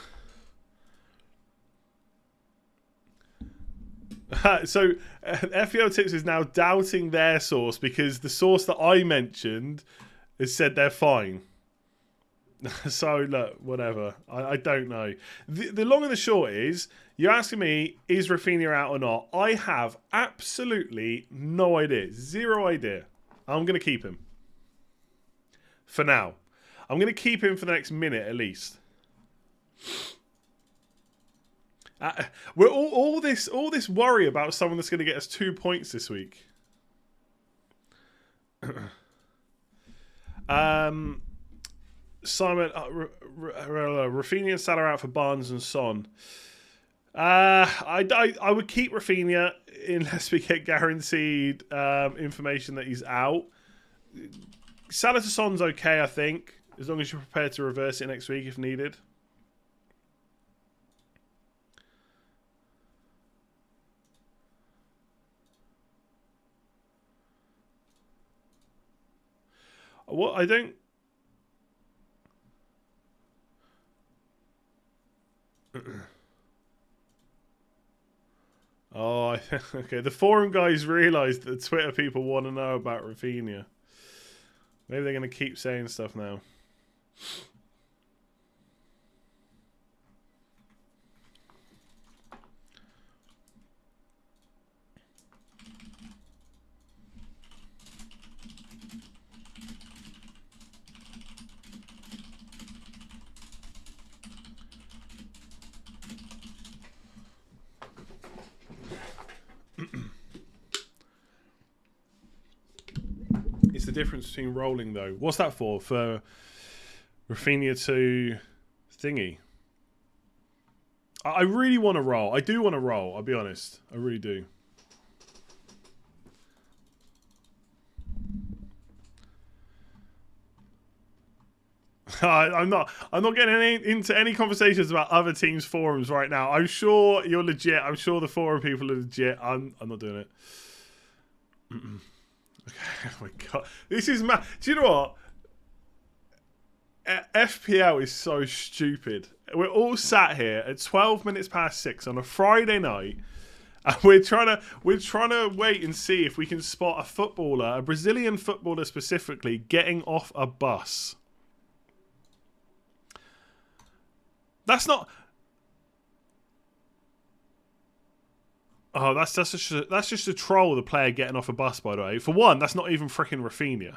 So FPL Tips is now doubting their source because the source that I mentioned has said they're fine. So, look, whatever. I don't know. The long and the short is, you're asking me, is Rafinha out or not? I have absolutely no idea. Zero idea. I'm going to keep him. For now. I'm going to keep him for the next minute at least. We're all this worry about someone that's going to get us 2 points this week. Simon, Rafinha and Salah out for Barnes and Son. I would keep Rafinha unless we get guaranteed information that he's out. Salah to Son's okay, I think, as long as you're prepared to reverse it next week if needed. What I don't. Oh, okay. The forum guys realised that Twitter people want to know about Rafinha. Maybe they're going to keep saying stuff now. It's the difference between rolling, though. What's that for? For Rafinha to thingy? I really want to roll. I do want to roll, I'll be honest. I really do. I'm not getting into any conversations about other teams' forums right now. I'm sure you're legit. I'm sure the forum people are legit. I'm not doing it. Okay. Oh my god, this is mad. Do you know what? FPL is so stupid. We're all sat here at 12 minutes past 6 on a Friday night, and we're trying to wait and see if we can spot a footballer, a Brazilian footballer specifically, getting off a bus. That's not. Oh, that's just a troll. The player getting off a bus, by the way. For one, that's not even freaking Rafinha.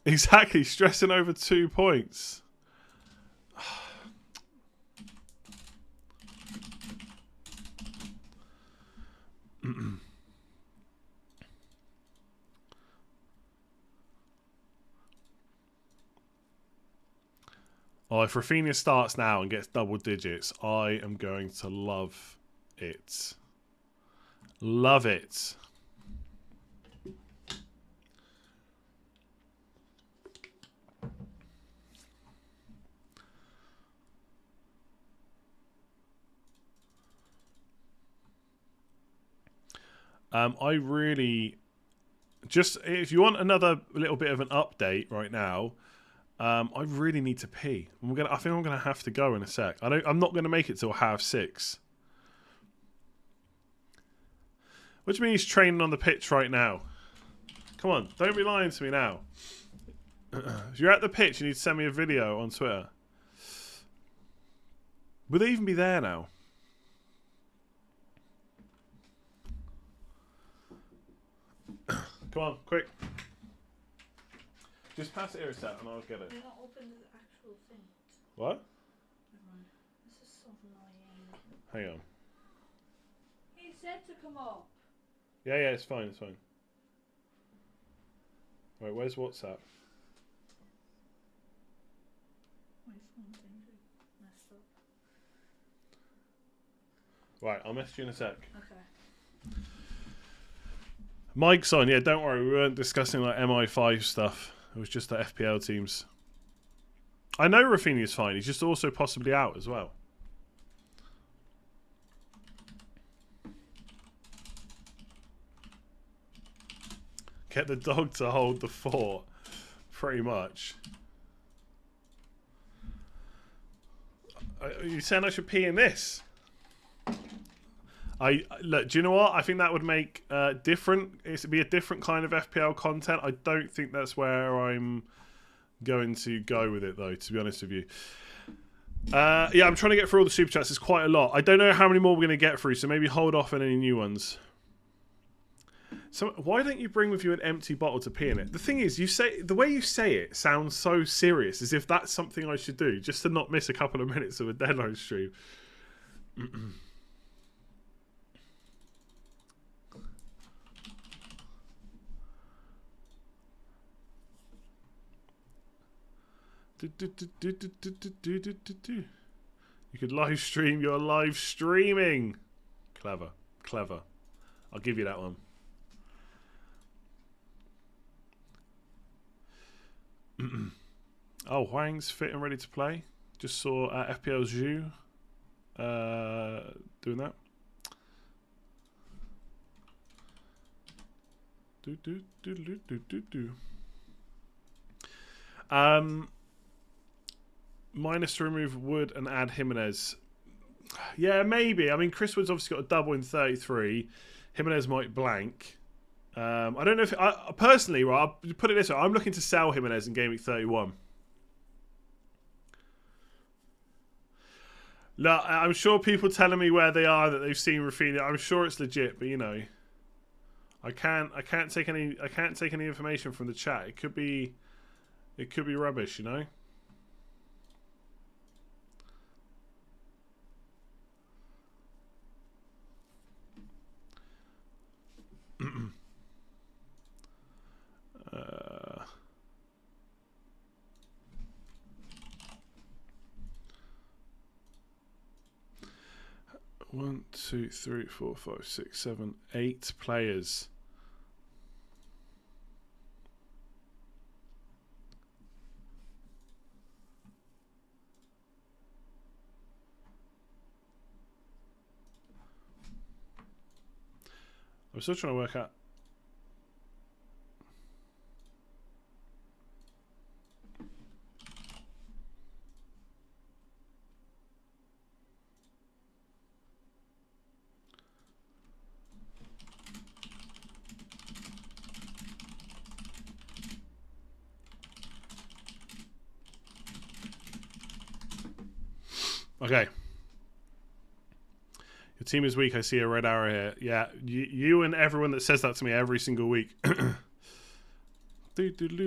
Exactly, stressing over 2 points. Oh, if Rafinha starts now and gets double digits, I am going to love it. Love it. I really just, if you want another little bit of an update right now, I really need to pee. I think I'm gonna have to go in a sec. I'm not gonna make it till 6:30. What do you mean he's training on the pitch right now? Come on, don't be lying to me now. If you're at the pitch, you need to send me a video on Twitter. Will they even be there now? Come on, quick. Just pass it here a sec and I'll get it. They're not open to the actual thing. What? This is so annoying. Hang on. He said to come up. Yeah, it's fine, it's fine. Right, where's WhatsApp? My phone thing messed up. Right, I'll message you in a sec. Okay. Mike's on, yeah, don't worry, we weren't discussing like MI5 stuff. It was just the FPL teams. I know Rafinha's fine, he's just also possibly out as well. Get the dog to hold the fort, pretty much. Are you saying I should pee in this? Look, do you know what? I think that would make it'd be a different kind of FPL content. I don't think that's where I'm going to go with it, though, to be honest with you. Yeah, I'm trying to get through all the super chats. It's quite a lot. I don't know how many more we're going to get through, so maybe hold off on any new ones. So why don't you bring with you an empty bottle to pee in it? The thing is, the way you say it sounds so serious, as if that's something I should do, just to not miss a couple of minutes of a deadline stream. You could live stream your live streaming. Clever. I'll give you that one. Oh, Huang's fit and ready to play. Just saw FPL Zhu doing that. Minus to remove Wood and add Jimenez. Yeah, maybe. I mean, Chris Wood's obviously got a double in 33. Jimenez might blank. I don't know if personally, right, I'll put it this way: I'm looking to sell Jimenez in Gameweek 31. Look, I'm sure people telling me where they are that they've seen Rafinha. I'm sure it's legit, but you know, I can't take any information from the chat. It could be rubbish, you know. One, two, three, four, five, six, 7, 8 players. I'm still trying to work out. Okay. Your team is weak. I see a red arrow here. Yeah, you and everyone that says that to me every single week. It's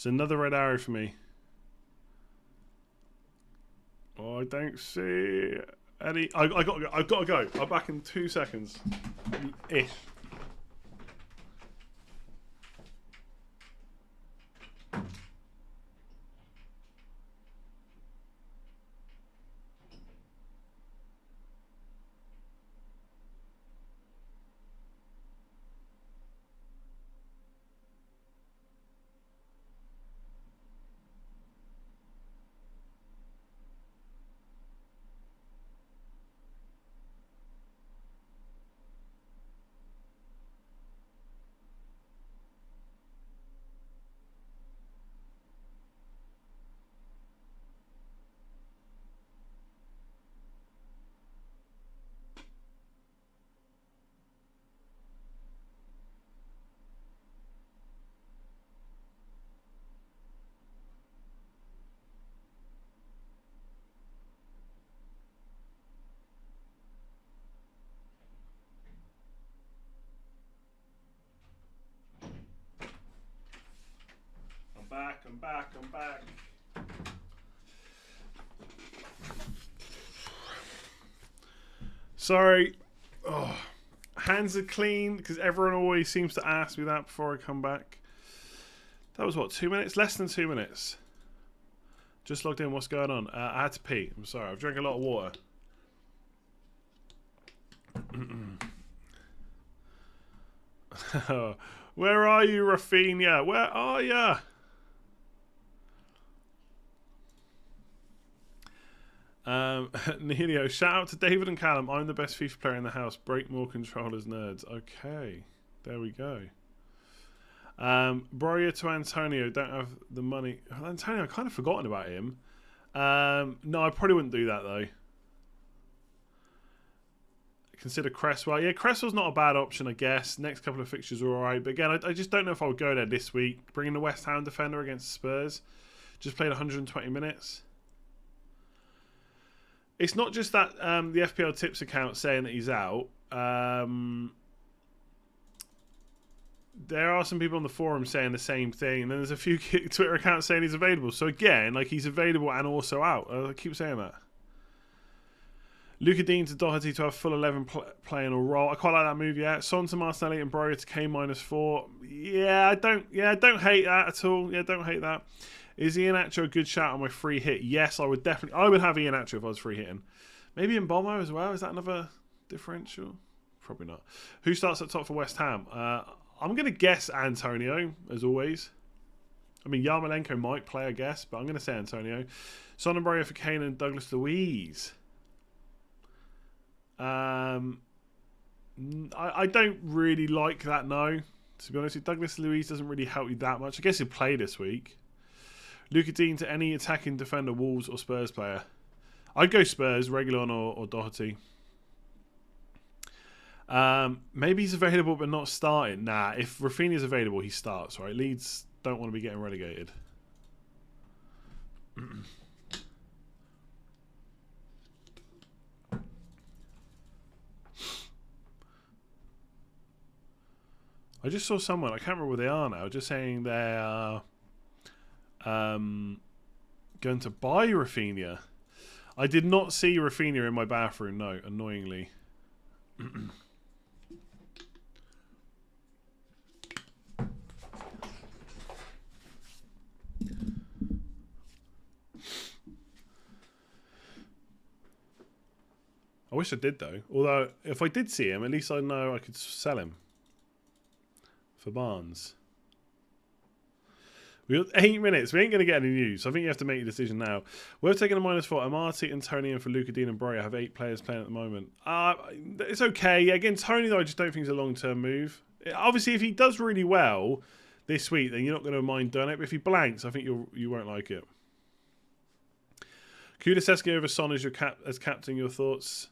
another red arrow for me. Oh, I don't see any. I've got to go. I'm back in 2 seconds. Ish. I'm back. Sorry. Oh, hands are clean because everyone always seems to ask me that before I come back. That was what, 2 minutes? Less than 2 minutes. Just logged in. What's going on? I had to pee. I'm sorry. I've drank a lot of water. Where are you, Rafinha? Where are ya? Nihilio, shout out to David and Callum. I'm the best FIFA player in the house. Break more controllers, nerds. Okay, there we go. Broya to Antonio. Don't have the money. Antonio, I kind of forgotten about him. No, I probably wouldn't do that though. Consider Cresswell. Yeah, Cresswell's not a bad option, I guess. Next couple of fixtures are alright. But again, I just don't know if I would go there this week. Bringing the West Ham defender against Spurs. Just played 120 minutes. It's not just that the FPL Tips account saying that he's out. There are some people on the forum saying the same thing. And then there's a few Twitter accounts saying he's available. So again, like he's available and also out. I keep saying that. Luca Dean to Doherty to have full 11 playing a role. I quite like that move, yeah. Son to Martinelli and Broya to K-4. Yeah, I don't hate that at all. Yeah, don't hate that. Is Iheanacho a good shout on my free hit? Yes, I would have Iheanacho if I was free hitting. Maybe Mbommo as well. Is that another differential? Probably not. Who starts at top for West Ham? I'm going to guess Antonio, as always. I mean, Yarmolenko might play, I guess, but I'm going to say Antonio. Son and Broya for Kane and Douglas Luiz. I don't really like that, no. To be honest, Douglas Luiz doesn't really help you that much. I guess he'll play this week. Luca Dean to any attacking defender, Wolves or Spurs player. I'd go Spurs, Reguilon or Doherty. Maybe he's available but not starting. Nah, if Rafinha's available, he starts, right? Leeds don't want to be getting relegated. I just saw someone, I can't remember where they are now, just saying they are going to buy Rafinha. I did not see Rafinha in my bathroom, no, annoyingly. I wish I did though. Although, if I did see him, at least I know I could sell him. For Barnes. We've got 8 minutes. We ain't going to get any news. So I think you have to make your decision now. We're taking a -4. Amati and Tony and for Luca Dean and Broya have 8 players playing at the moment. It's okay. Again, Tony, though, I just don't think it's a long-term move. Obviously, if he does really well this week, then you're not going to mind doing it. But if he blanks, I think you won't like it. Kulusevski over Son as captain, your thoughts?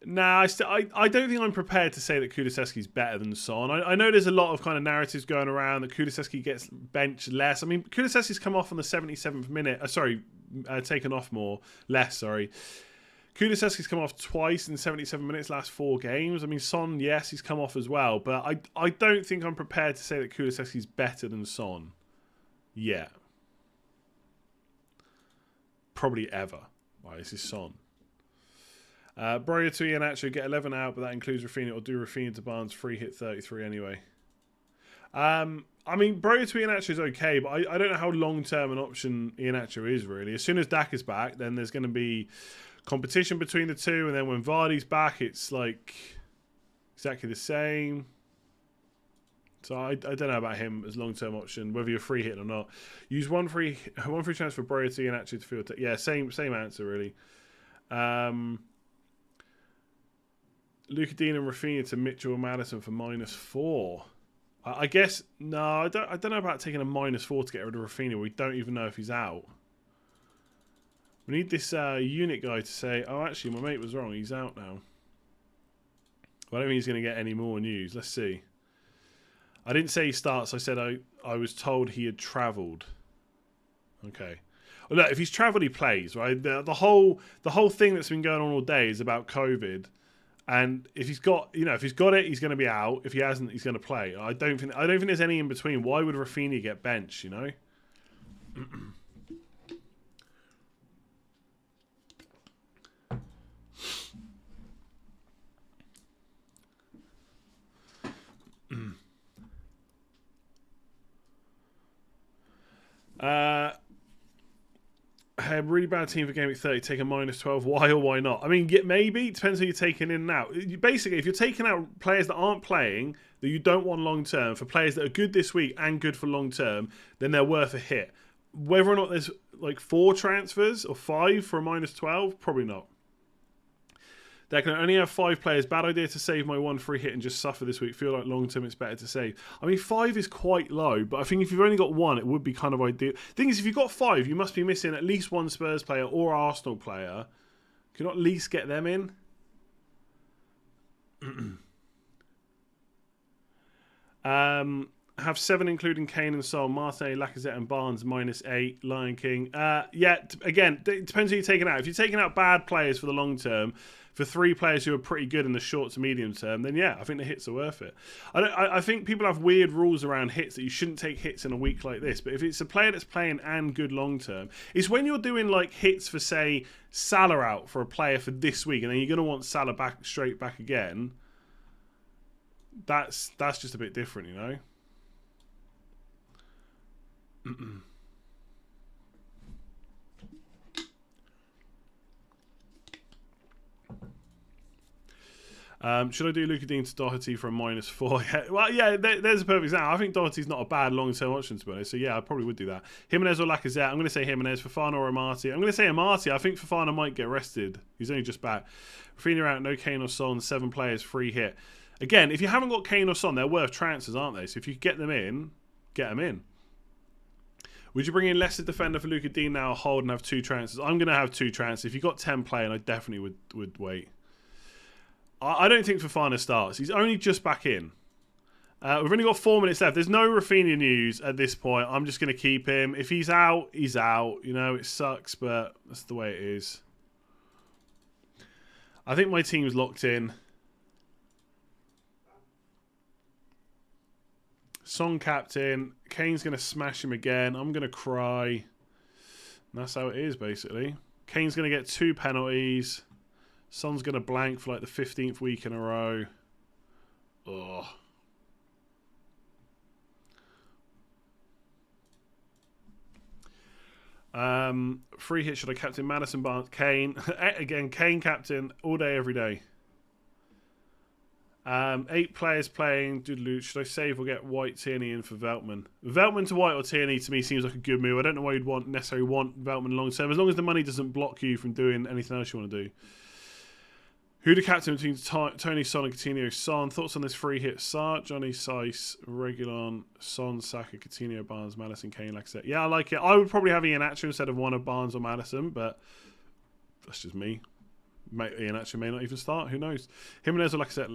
Nah, I don't think I'm prepared to say that Kulusevski's better than Son. I know there's a lot of kind of narratives going around that Kulusevski gets benched less. I mean, Kulusevski's come off on the 77th minute. Taken off less. Kulusevski's come off twice in 77 minutes last 4 games. I mean, Son, yes, he's come off as well. But I don't think I'm prepared to say that Kulusevski's better than Son. Yeah. Probably ever. Right, this is Son. Broya to Iheanacho, get 11 out, but that includes Rafinha, or do Rafinha to Barnes, free hit 33 anyway. I mean, Broya to Iheanacho is okay, but I don't know how long-term an option Iheanacho is, really. As soon as Dak is back, then there's going to be competition between the two, and then when Vardy's back, it's like exactly the same. So I don't know about him as long-term option, whether you're free hitting or not. Use one free chance for Broya to Iheanacho to field. Yeah, same answer, really. Luca Dean and Rafinha to Mitchell and Maddison for -4. I guess no. I don't know about taking a -4 to get rid of Rafinha. We don't even know if he's out. We need this unit guy to say, "Oh, actually, my mate was wrong. He's out now." Well, I don't think he's going to get any more news. Let's see. I didn't say he starts. I said I was told he had travelled. Okay. Well, look, if he's travelled, he plays. Right. The whole thing that's been going on all day is about COVID. And if he's got it, he's going to be out. If he hasn't, he's going to play. I don't think there's any in between. Why would Rafinha get benched? A really bad team for Game Week 30, take a -12. Why or why not? I mean, maybe. Depends who you're taking in now. Basically, if you're taking out players that aren't playing, that you don't want long term, for players that are good this week and good for long term, then they're worth a hit. Whether or not there's like 4 transfers or 5 for a -12, probably not. They can only have 5 players. Bad idea to save my 1 free hit and just suffer this week. Feel like long term it's better to save. I mean, 5 is quite low, but I think if you've only got 1, it would be kind of ideal. Thing is, if you've got 5, you must be missing at least 1 Spurs player or Arsenal player. Can you not at least get them in? Have 7 including Kane and Son, Marseille, Lacazette and Barnes -8, Lion King. Yeah, again, it depends who you're taking out. If you're taking out bad players for the long term, for 3 players who are pretty good in the short to medium term, then yeah, I think the hits are worth it. I think people have weird rules around hits that you shouldn't take hits in a week like this, but if it's a player that's playing and good long term, it's when you're doing like hits for, say, Salah out for a player for this week, and then you're going to want Salah back straight back again. That's just a bit different, you know? Should I do Luka Dean to Doherty for a -4? Yeah, well, yeah, there's a perfect example. I think Doherty's not a bad long-term option, to be honest. So, yeah, I probably would do that. Jimenez or Lacazette? I'm going to say Jimenez. Fofana or Amati? I'm going to say Amati. I think Fofana might get rested. He's only just back. Rafinha out, no Kane or Son, 7 players, free hit. Again, if you haven't got Kane or Son, they're worth transfers, aren't they? So if you get them in, get them in. Would you bring in Leicester defender for Luka Dean now, hold and have 2 transfers? I'm going to have 2 transfers. If you've got 10 playing, I definitely would wait. I don't think Fofana starts. He's only just back in. We've only got 4 minutes left. There's no Rafinha news at this point. I'm just going to keep him. If he's out, he's out. You know, it sucks, but that's the way it is. I think my team's locked in. Son captain. Kane's going to smash him again. I'm going to cry. And that's how it is, basically. Kane's going to get 2 penalties. Son's going to blank for like the 15th week in a row. Ugh. Free hit, should I captain Madison, Barnes, Kane? Again, Kane captain all day, every day. 8 players playing. Should I save or get White, Tierney in for Veltman? Veltman to White or Tierney to me seems like a good move. I don't know why you'd necessarily want Veltman long term, as long as the money doesn't block you from doing anything else you want to do. Who the captain between Tony, Son and Coutinho? Son. Thoughts on this free hit? Sarr, Johnny, Saiss, Reguilon, Son, Saka, Coutinho, Barnes, Madison, Kane, like I said. Yeah, I like it. I would probably have Iheanacho instead of one of Barnes or Madison, but that's just me. Iheanacho may not even start. Who knows? Jimenez or like I said.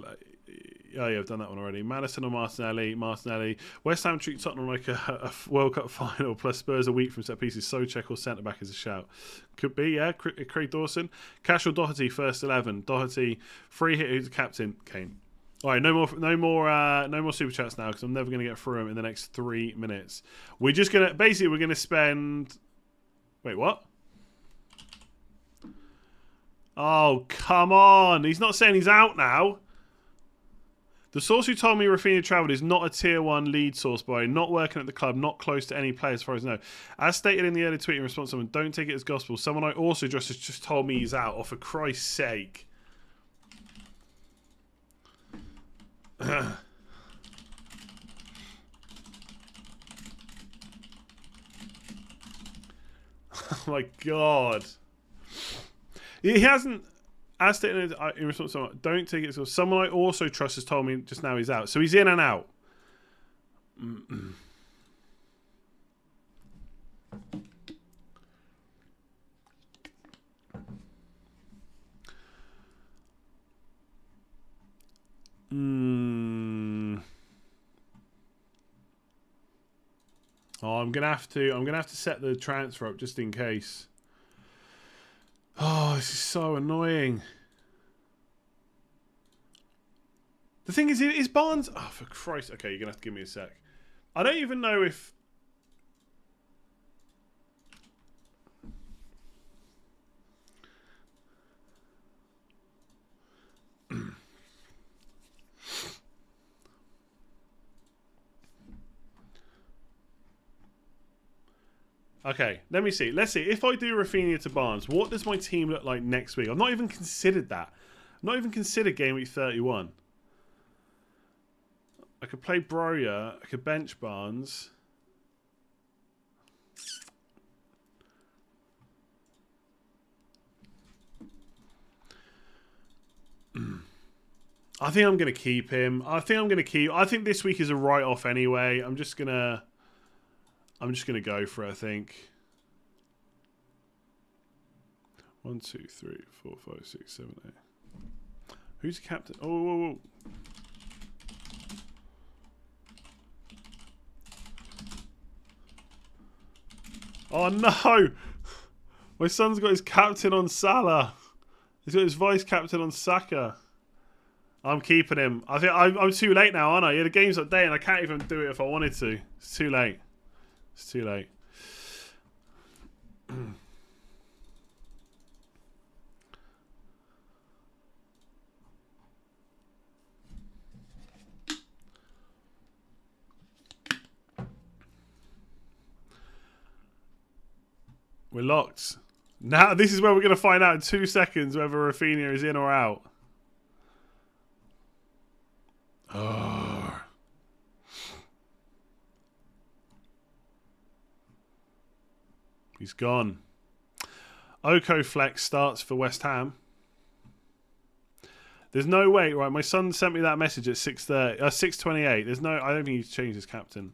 Oh yeah, I've done that one already. Madison or Martinelli. West Ham treat Tottenham like a World Cup final, plus Spurs a week from set pieces. Sochek or centre back is a shout. Could be, yeah. Craig Dawson. Cash or Doherty, first 11. Doherty, free hit. Who's the captain? Kane. All right, no more super chats now because I'm never going to get through them in the next 3 minutes. We're just gonna we're gonna spend. Wait, what? Oh come on! He's not saying he's out now. The source who told me Rafinha travelled is not a tier 1 lead source, boy. Not working at the club, not close to any players as far as I know. As stated in the early tweet in response to someone, don't take it as gospel. Someone I also just told me he's out. Oh, for Christ's sake. Oh my God. He hasn't... As stated in response to someone, don't take it. So someone I also trust has told me just now he's out. So he's in and out. Oh, I'm gonna have to set the transfer up just in case. Oh, this is so annoying. The thing is Barnes... Oh, for Christ. Okay, you're going to have to give me a sec. I don't even know if... Okay, let me see. Let's see. If I do Rafinha to Barnes, what does my team look like next week? I've not even considered that. I've not even considered game week 31. I could play Broya. I could bench Barnes. I think I'm going to keep him. I think this week is a write-off anyway. I'm just going to go for it, I think. 1, 2, 3, 4, 5, 6, 7, 8. Who's the captain? Oh, whoa, whoa. Oh no! My son's got his captain on Salah. He's got his vice captain on Saka. I'm keeping him. I think I'm too late now, aren't I? Yeah, the game's updating and I can't even do it if I wanted to. It's too late. It's too late. We're locked. Now, this is where we're going to find out in 2 seconds whether Rafinha is in or out. Oh. He's gone. Oko Flex starts for West Ham. There's no way, right? My son sent me that message at 6:28. There's no. I don't think he's changed his captain.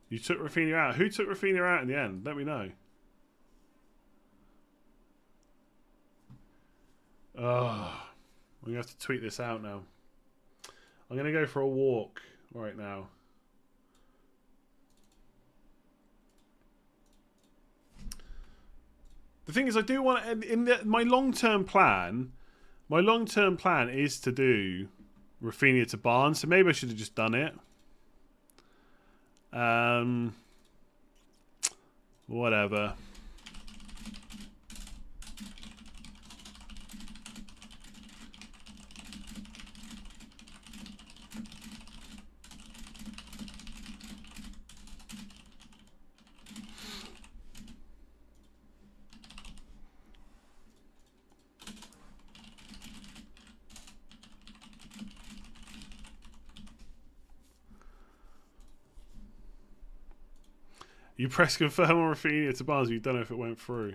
You took Rafinha out. Who took Rafinha out in the end? Let me know. Oh, I'm going to have to tweet this out now. I'm going to go for a walk right now. The thing is, I do want my long-term plan. My long-term plan is to do Rafinha to Barnes, so maybe I should have just done it. Whatever. You press confirm on Rafinha to Barnes, but you don't know if it went through.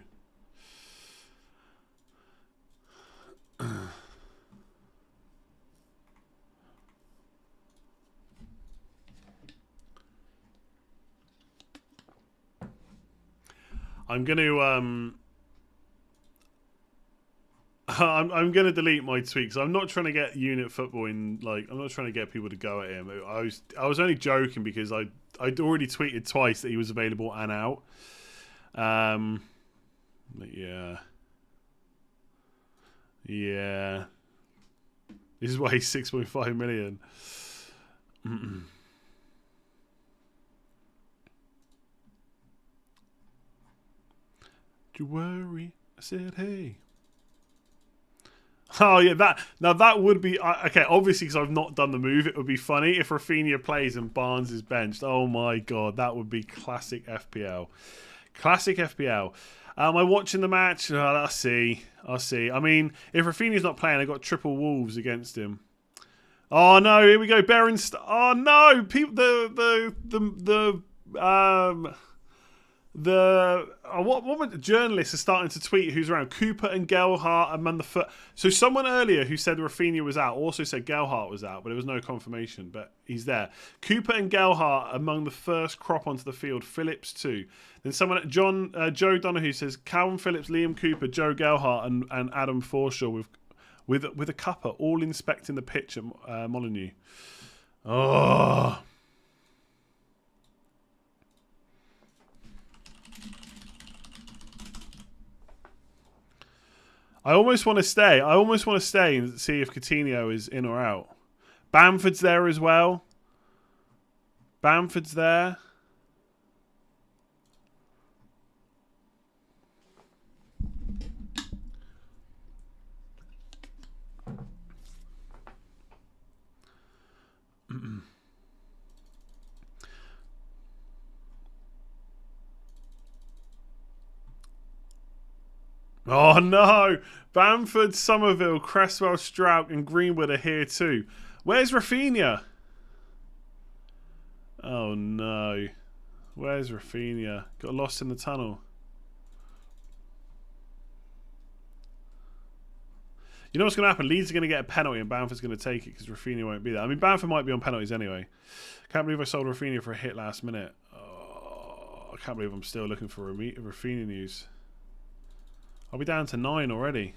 I'm gonna delete my tweets. I'm not trying to get unit football in. Like, I'm not trying to get people to go at him. I was only joking because I'd already tweeted twice that he was available and out. But yeah. This is why he's 6.5 million. Don't you worry. I said, hey. Oh yeah, that would be okay. Obviously, because I've not done the move, it would be funny if Rafinha plays and Barnes is benched. Oh my god, that would be classic FPL. Classic FPL. Am I watching the match? I'll see. I mean, if Rafinha's not playing, I got triple Wolves against him. Oh no, here we go. Oh no, people. The journalists are starting to tweet who's around. Cooper and Gelhardt among the foot. So someone earlier who said Rafinha was out also said Gelhardt was out, but there was no confirmation. But he's there. Cooper and Gelhardt among the first crop onto the field. Phillips too. Then someone Joe Donahue says Calvin Phillips, Liam Cooper, Joe Gelhardt, and Adam Forshaw with a cuppa all inspecting the pitch at Molineux. Oh. I almost want to stay. And see if Coutinho is in or out. Bamford's there as well. Bamford's there. Oh no! Bamford, Somerville, Cresswell, Stroud, and Greenwood are here too. Where's Rafinha? Oh no. Where's Rafinha? Got lost in the tunnel. You know what's going to happen? Leeds are going to get a penalty and Bamford's going to take it because Rafinha won't be there. I mean, Bamford might be on penalties anyway. Can't believe I sold Rafinha for a hit last minute. Oh, I can't believe I'm still looking for Rafinha news. I'll be down to 9 already.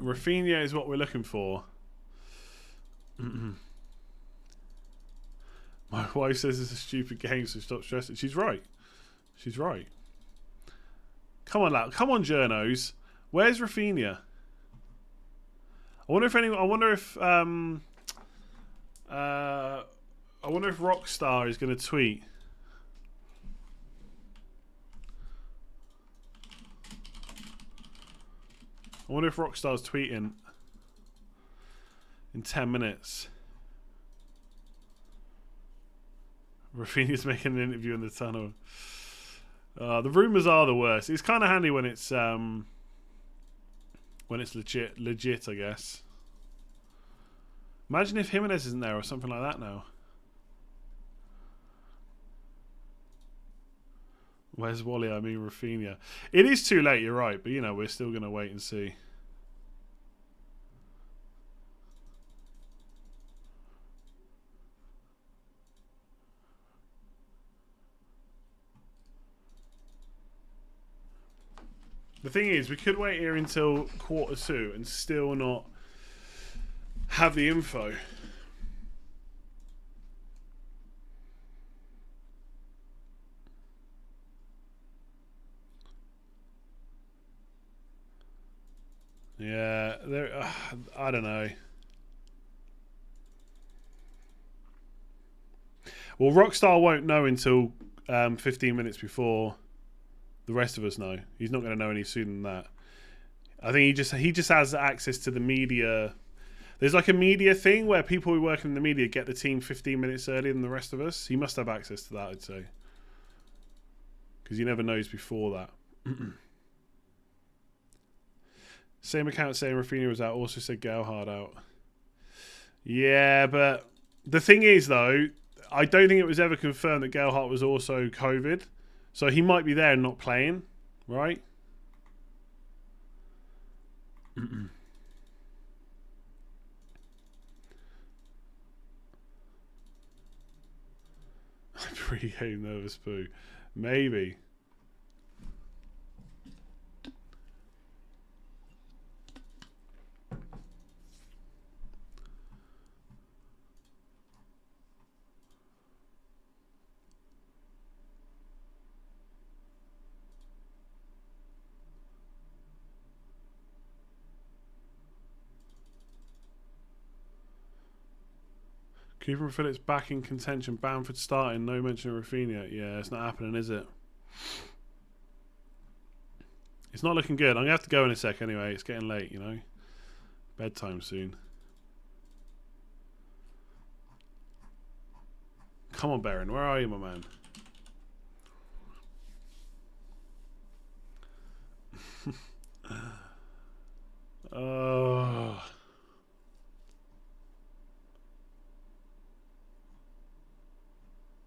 Rafinha is what we're looking for. My wife says it's a stupid game, so stop stressing. She's right. She's right. Come on, lad. Come on, journos. Where's Rafinha? I wonder if anyone. I wonder if Rockstar is going to tweet. I wonder if Rockstar's tweeting in 10 minutes. Rafinha's making an interview in the tunnel. The rumours are the worst. It's kind of handy when it's legit, I guess. Imagine if Jimenez isn't there or something like that now. Where's Wally? I mean Rafinha. It is too late, you're right, but you know, we're still going to wait and see. The thing is, we could wait here until 1:45 and still not have the info. Yeah, I don't know. Well, Rockstar won't know until 15 minutes before the rest of us know. He's not going to know any sooner than that. I think he just has access to the media. There's like a media thing where people who work in the media get the team 15 minutes earlier than the rest of us. He must have access to that, I'd say. Because he never knows before that. Same account saying Rafinha was out also said Gelhardt out. Yeah, but the thing is, though, I don't think it was ever confirmed that Gelhardt was also COVID. So he might be there and not playing, right? Pre-game nervous poo. Maybe. Cooper and Phillips back in contention. Bamford starting. No mention of Rafinha. Yeah, it's not happening, is it? It's not looking good. I'm going to have to go in a sec anyway. It's getting late, you know. Bedtime soon. Come on, Baron. Where are you, my man? Oh...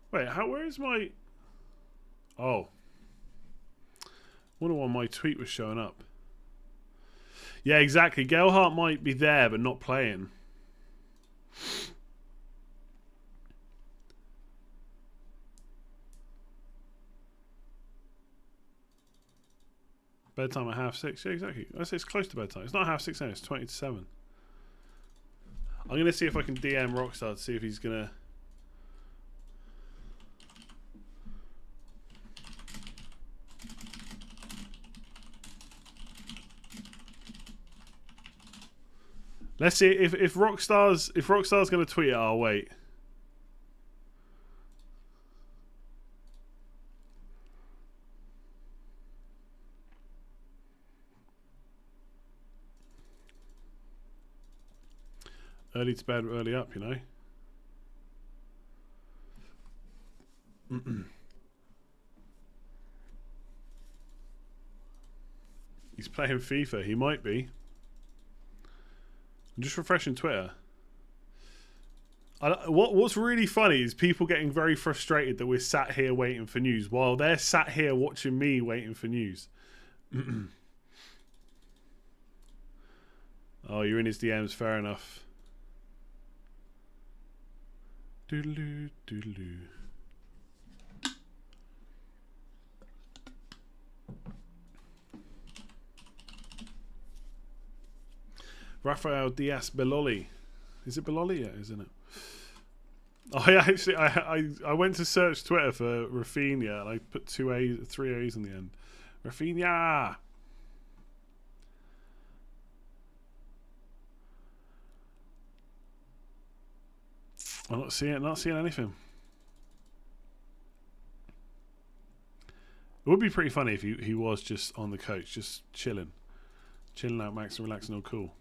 Wait, where is my... Oh. Wonder why my tweet was showing up. Yeah, exactly. Gelhardt might be there, but not playing. Bedtime at 6:30. Yeah, exactly. I say it's close to bedtime. It's not 6:30 now. It's 20 to 7. I'm going to see if I can DM Rockstar to see if he's going to... Let's see if Rockstar's going to tweet it. I'll wait. Early to bed, early up, you know. He's playing FIFA. He might be. I'm just refreshing Twitter. What's really funny is people getting very frustrated that we're sat here waiting for news while they're sat here watching me waiting for news. Oh, you're in his DMs. Fair enough. Doodaloo, doodaloo. Rafael Diaz Beloli. Is it Beloli? Yeah, isn't it? I went to search Twitter for Rafinha and I put 3 A's in the end. Rafinha. I'm not seeing anything. It would be pretty funny if he was just on the coach, just chilling out, max and relaxing, all cool.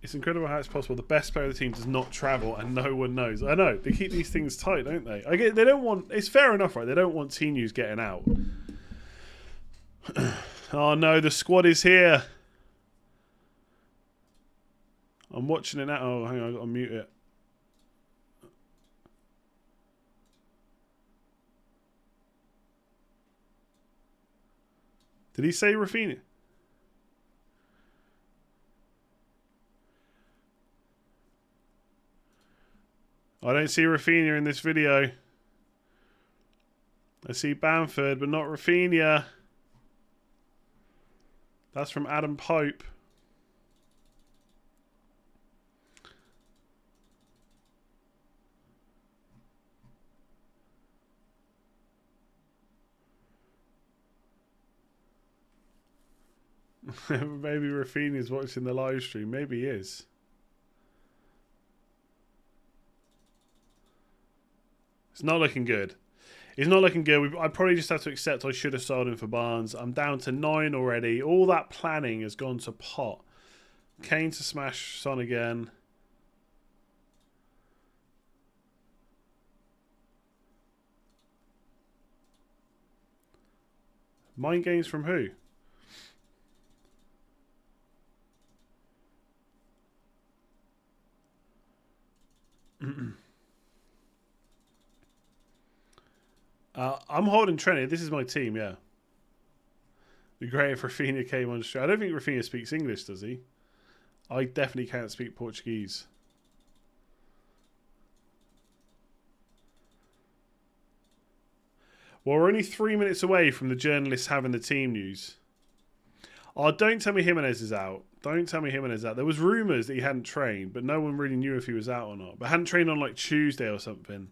It's incredible how it's possible the best player of the team does not travel and no one knows. I know, they keep these things tight, don't they? They don't want, it's fair enough, right? They don't want team news getting out. Oh no, the squad is here. I'm watching it now. Oh, hang on, I've got to mute it. Did he say Rafinha? I don't see Rafinha in this video. I see Bamford, but not Rafinha. That's from Adam Pope. Maybe Rafinha's watching the live stream. Maybe he is. It's not looking good. It's not looking good. I probably just have to accept I should have sold him for Barnes. I'm down to 9 already. All that planning has gone to pot. Kane to smash Son again. Mind games from who? I'm holding Trinity. This is my team, yeah. The great if Rafinha came on stream. I don't think Rafinha speaks English, does he? I definitely can't speak Portuguese. Well, we're only 3 minutes away from the journalists having the team news. Oh, don't tell me Jimenez is out. Don't tell me Jimenez is out. There was rumours that he hadn't trained, but no one really knew if he was out or not. But hadn't trained on like Tuesday or something.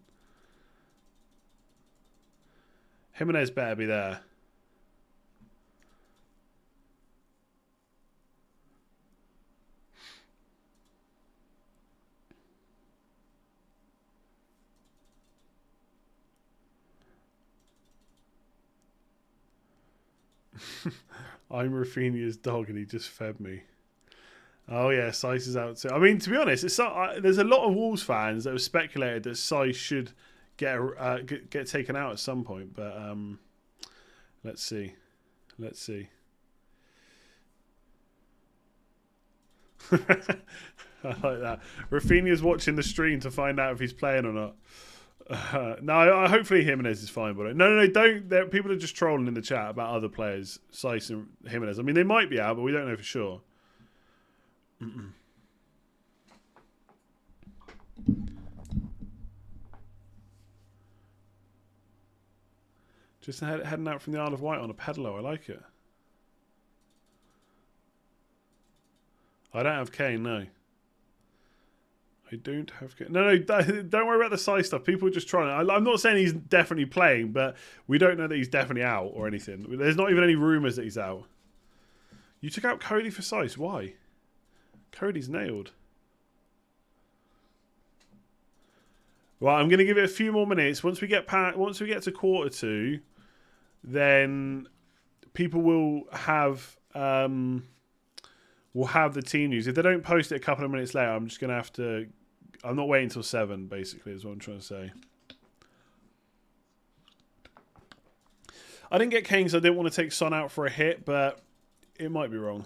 Jimenez better be there. I'm Rafinha's dog and he just fed me. Oh yeah, Sice is out too. I mean, to be honest, there's a lot of Wolves fans that have speculated that Sice should get taken out at some point, but let's see. I like that. Rafinha's watching the stream to find out if he's playing or not. No, hopefully Jimenez is fine. But no, don't. People are just trolling in the chat about other players, Sice and Jimenez. I mean, they might be out, but we don't know for sure. Just heading out from the Isle of Wight on a pedalo. I like it. I don't have Kane, no. I don't have Kane. No, don't worry about the size stuff. People are just trying. I'm not saying he's definitely playing, but we don't know that he's definitely out or anything. There's not even any rumours that he's out. You took out Cody for size. Why? Cody's nailed. Right, I'm going to give it a few more minutes. Once we get to quarter two, then people will have the team news. If they don't post it a couple of minutes later, I'm just going to have to. I'm not waiting until 7. Basically, is what I'm trying to say. I didn't get Kane because I didn't want to take Son out for a hit, but it might be wrong.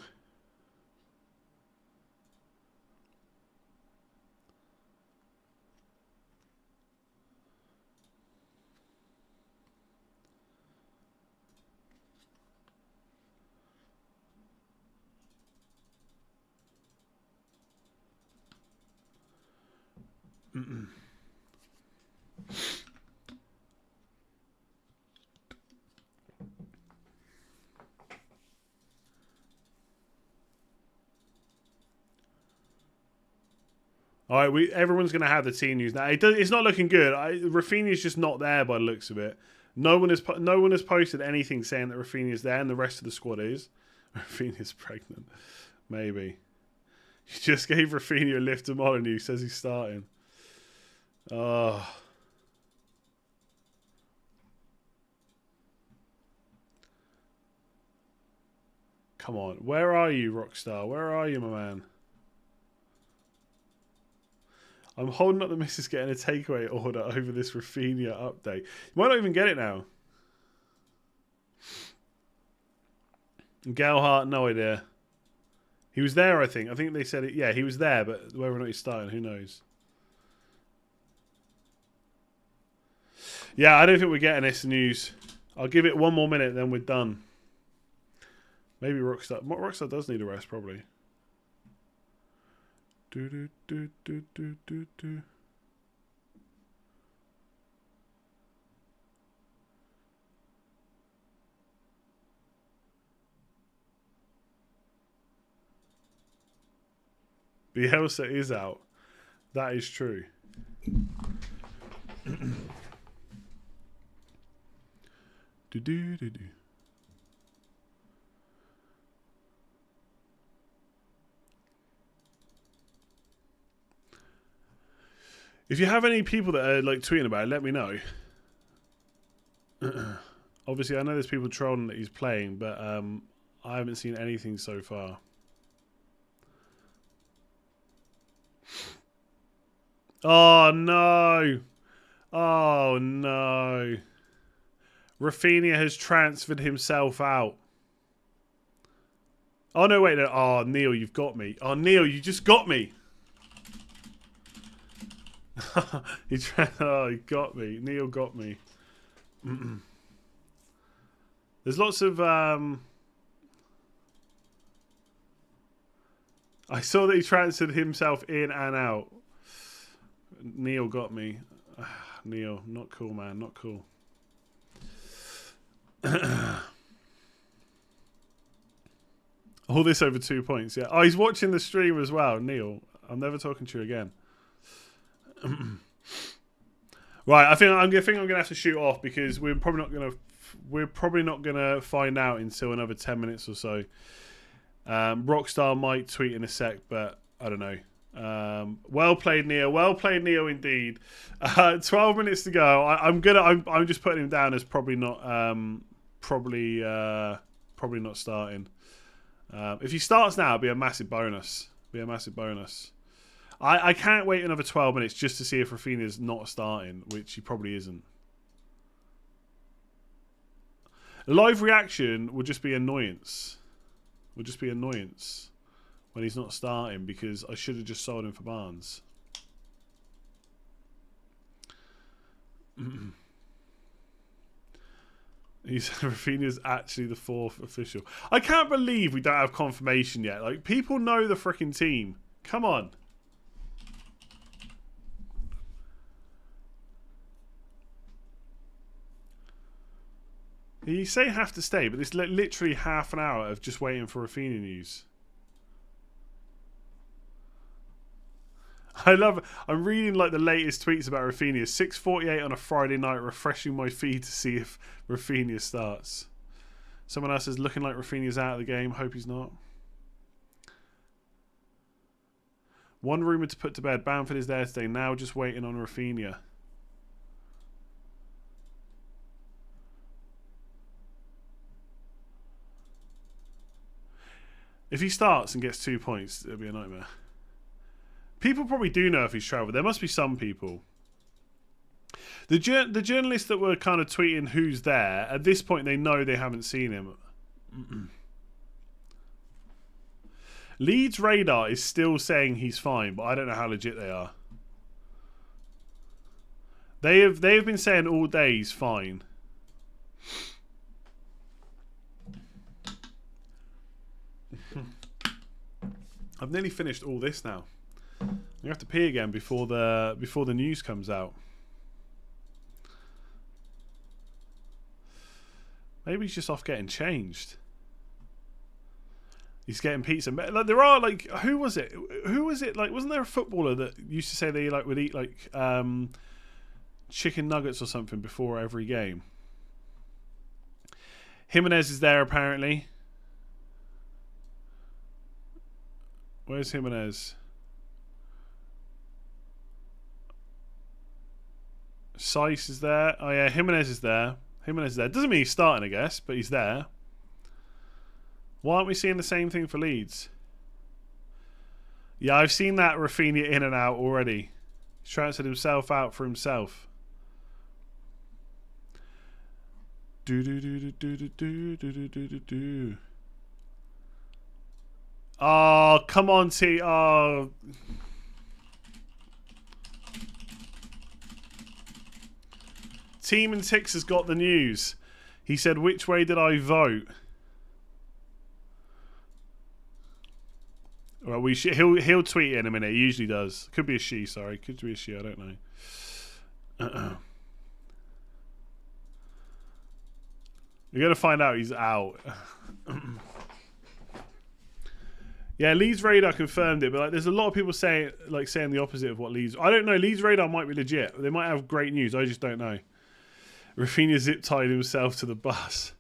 All right, everyone's going to have the team news now. It's not looking good. Rafinha's just not there by the looks of it. No one has posted anything saying that Rafinha's there, and the rest of the squad is. Rafinha's pregnant, maybe. You just gave Rafinha a lift to Molyneux. Says he's starting. Oh. Come on, where are you, Rockstar? Where are you, my man? I'm holding up the missus getting a takeaway order over this Rafinha update. You might not even get it now. Gelhardt, no idea. He was there, I think. I think they said it. Yeah, he was there, but whether or not he's starting, who knows? Yeah, I don't think we're getting this news. I'll give it one more minute, then we're done. Maybe Rockstar. Rockstar does need a rest, probably. Do. Bielsa is out. That is true. do. If you have any people that are like tweeting about it, let me know. Obviously, I know there's people trolling that he's playing, but I haven't seen anything so far. Oh no! Oh no! Rafinha has transferred himself out. Oh no! Wait, no! Oh Neil, you've got me. Oh Neil, you just got me. He got me. Neil got me. There's lots of I saw that he transferred himself in and out. Neil got me. Neil, not cool, man. Not cool. All this over 2 points. Yeah. Oh, he's watching the stream as well. Neil, I'm never talking to you again. Right, I think I'm gonna have to shoot off because we're probably not gonna find out until another 10 minutes or so. Rockstar might tweet in a sec, but I don't know. Well played, Neo. Well played, Neo. Indeed. 12 minutes to go. I'm just putting him down as probably not starting. If he starts now, it'd be a massive bonus. I can't wait another 12 minutes just to see if Rafinha's not starting, which he probably isn't. Live reaction would just be annoyance. When he's not starting because I should have just sold him for Barnes. Rafinha's actually the 4th official. I can't believe we don't have confirmation yet. Like, people know the freaking team. Come on. You say have to stay, but it's literally half an hour of just waiting for Rafinha news. I'm reading like the latest tweets about Rafinha. 6:48 on a Friday night, refreshing my feed to see if Rafinha starts. Someone else is looking like Rafinha's out of the game. Hope he's not. One rumour to put to bed. Bamford is there today. Now just waiting on Rafinha. If he starts and gets 2 points, it'll be a nightmare. People probably do know if he's travelled. There must be some people. The journalists that were kind of tweeting who's there, at this point they know they haven't seen him. Leeds Radar is still saying he's fine, but I don't know how legit they are. They have been saying all day he's fine. I've nearly finished all this now. I have to pee again before the news comes out. Maybe he's just off getting changed. He's getting pizza. Like, there are like, who was it? Who was it? Like, wasn't there a footballer that used to say they like would eat like chicken nuggets or something before every game? Jimenez is there apparently. Where's Jimenez? Seiss is there. Oh yeah, Jimenez is there. Jimenez is there. Doesn't mean he's starting, I guess, but he's there. Why aren't we seeing the same thing for Leeds? Yeah, I've seen that Rafinha in and out already. He's transferred himself out for himself. Oh, come on, T. Oh. Team and Tix has got the news. He said, "Which way did I vote?" Well, he'll tweet it in a minute. He usually does. Could be a she. Sorry, could be a she. I don't know. You're gonna find out he's out. Yeah, Leeds Radar confirmed it, but like, there's a lot of people saying the opposite of what Leeds. I don't know. Leeds Radar might be legit. They might have great news. I just don't know. Rafinha zip tied himself to the bus.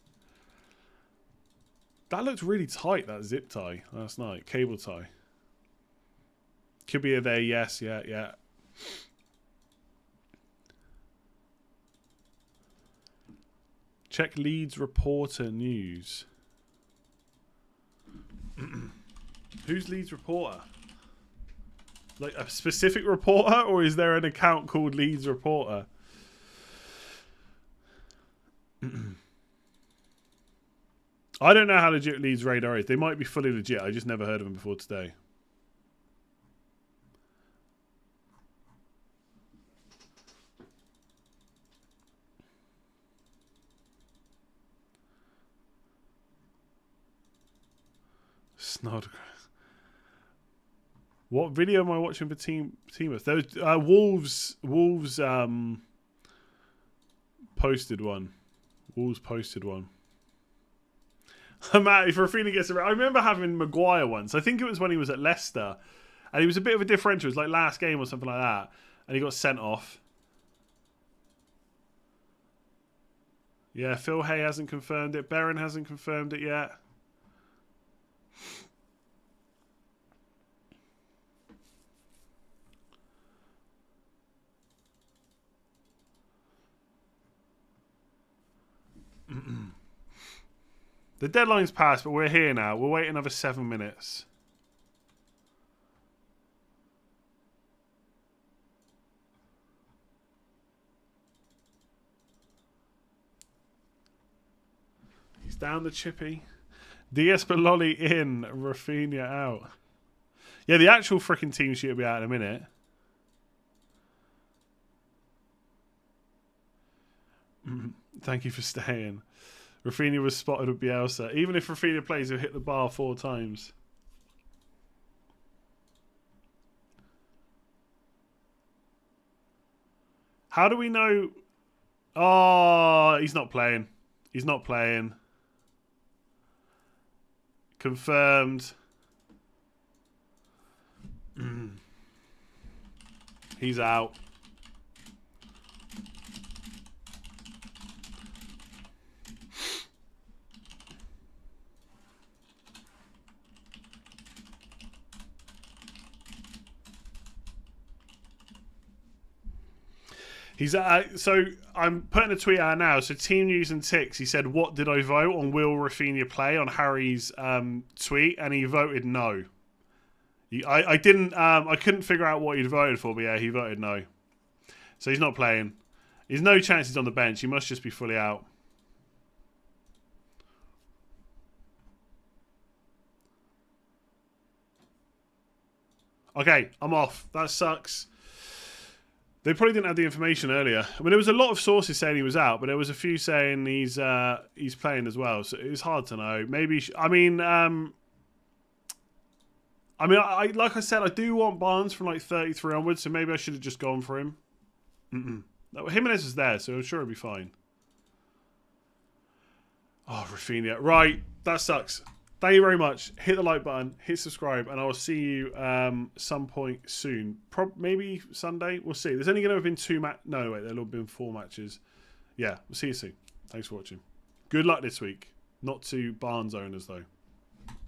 That looked really tight, that zip tie last night. Cable tie. Could be a there, yes, yeah. Check Leeds Reporter news. Who's Leeds Reporter? Like a specific reporter, or is there an account called Leeds Reporter? I don't know how legit Leeds Radar is. They might be fully legit. I just never heard of them before today. Snodgrass. What video am I watching for Teamers? Those Wolves posted one. Wolves posted one. Matt, if Rafinha gets around, I remember having Maguire once. I think it was when he was at Leicester, and he was a bit of a differential. It was like last game or something like that, and he got sent off. Yeah, Phil Hay hasn't confirmed it. Barron hasn't confirmed it yet. The deadline's passed, but we're here now. We'll wait another 7 minutes. He's down the chippy. DS Baloli in, Rafinha out. Yeah, the actual freaking team sheet will be out in a minute. Thank you for staying. Rafinha was spotted with Bielsa. Even if Rafinha plays, he'll hit the bar 4 times. How do we know? Oh, he's not playing. He's not playing. Confirmed. He's out. He's so I'm putting a tweet out now. So Team News and Ticks, he said, "What did I vote on? Will Rafinha play?" on Harry's tweet, and he voted no. I didn't. I couldn't figure out what he'd voted for, but yeah, he voted no. So he's not playing. There's no chance he's on the bench. He must just be fully out. Okay, I'm off. That sucks. They probably didn't have the information earlier. I mean, there was a lot of sources saying he was out, but there was a few saying he's playing as well. So it's hard to know. Maybe I like I said, I do want Barnes from like 33 onwards, so maybe I should have just gone for him. Jimenez is there, so I'm sure it'll be fine. Oh, Rafinha. Right, that sucks. Thank you very much. Hit the like button, hit subscribe, and I will see you some point soon. Maybe Sunday. We'll see. There's only going to have been 2 matches. No, wait, there'll have been 4 matches. Yeah, we'll see you soon. Thanks for watching. Good luck this week. Not to Barnes owners, though.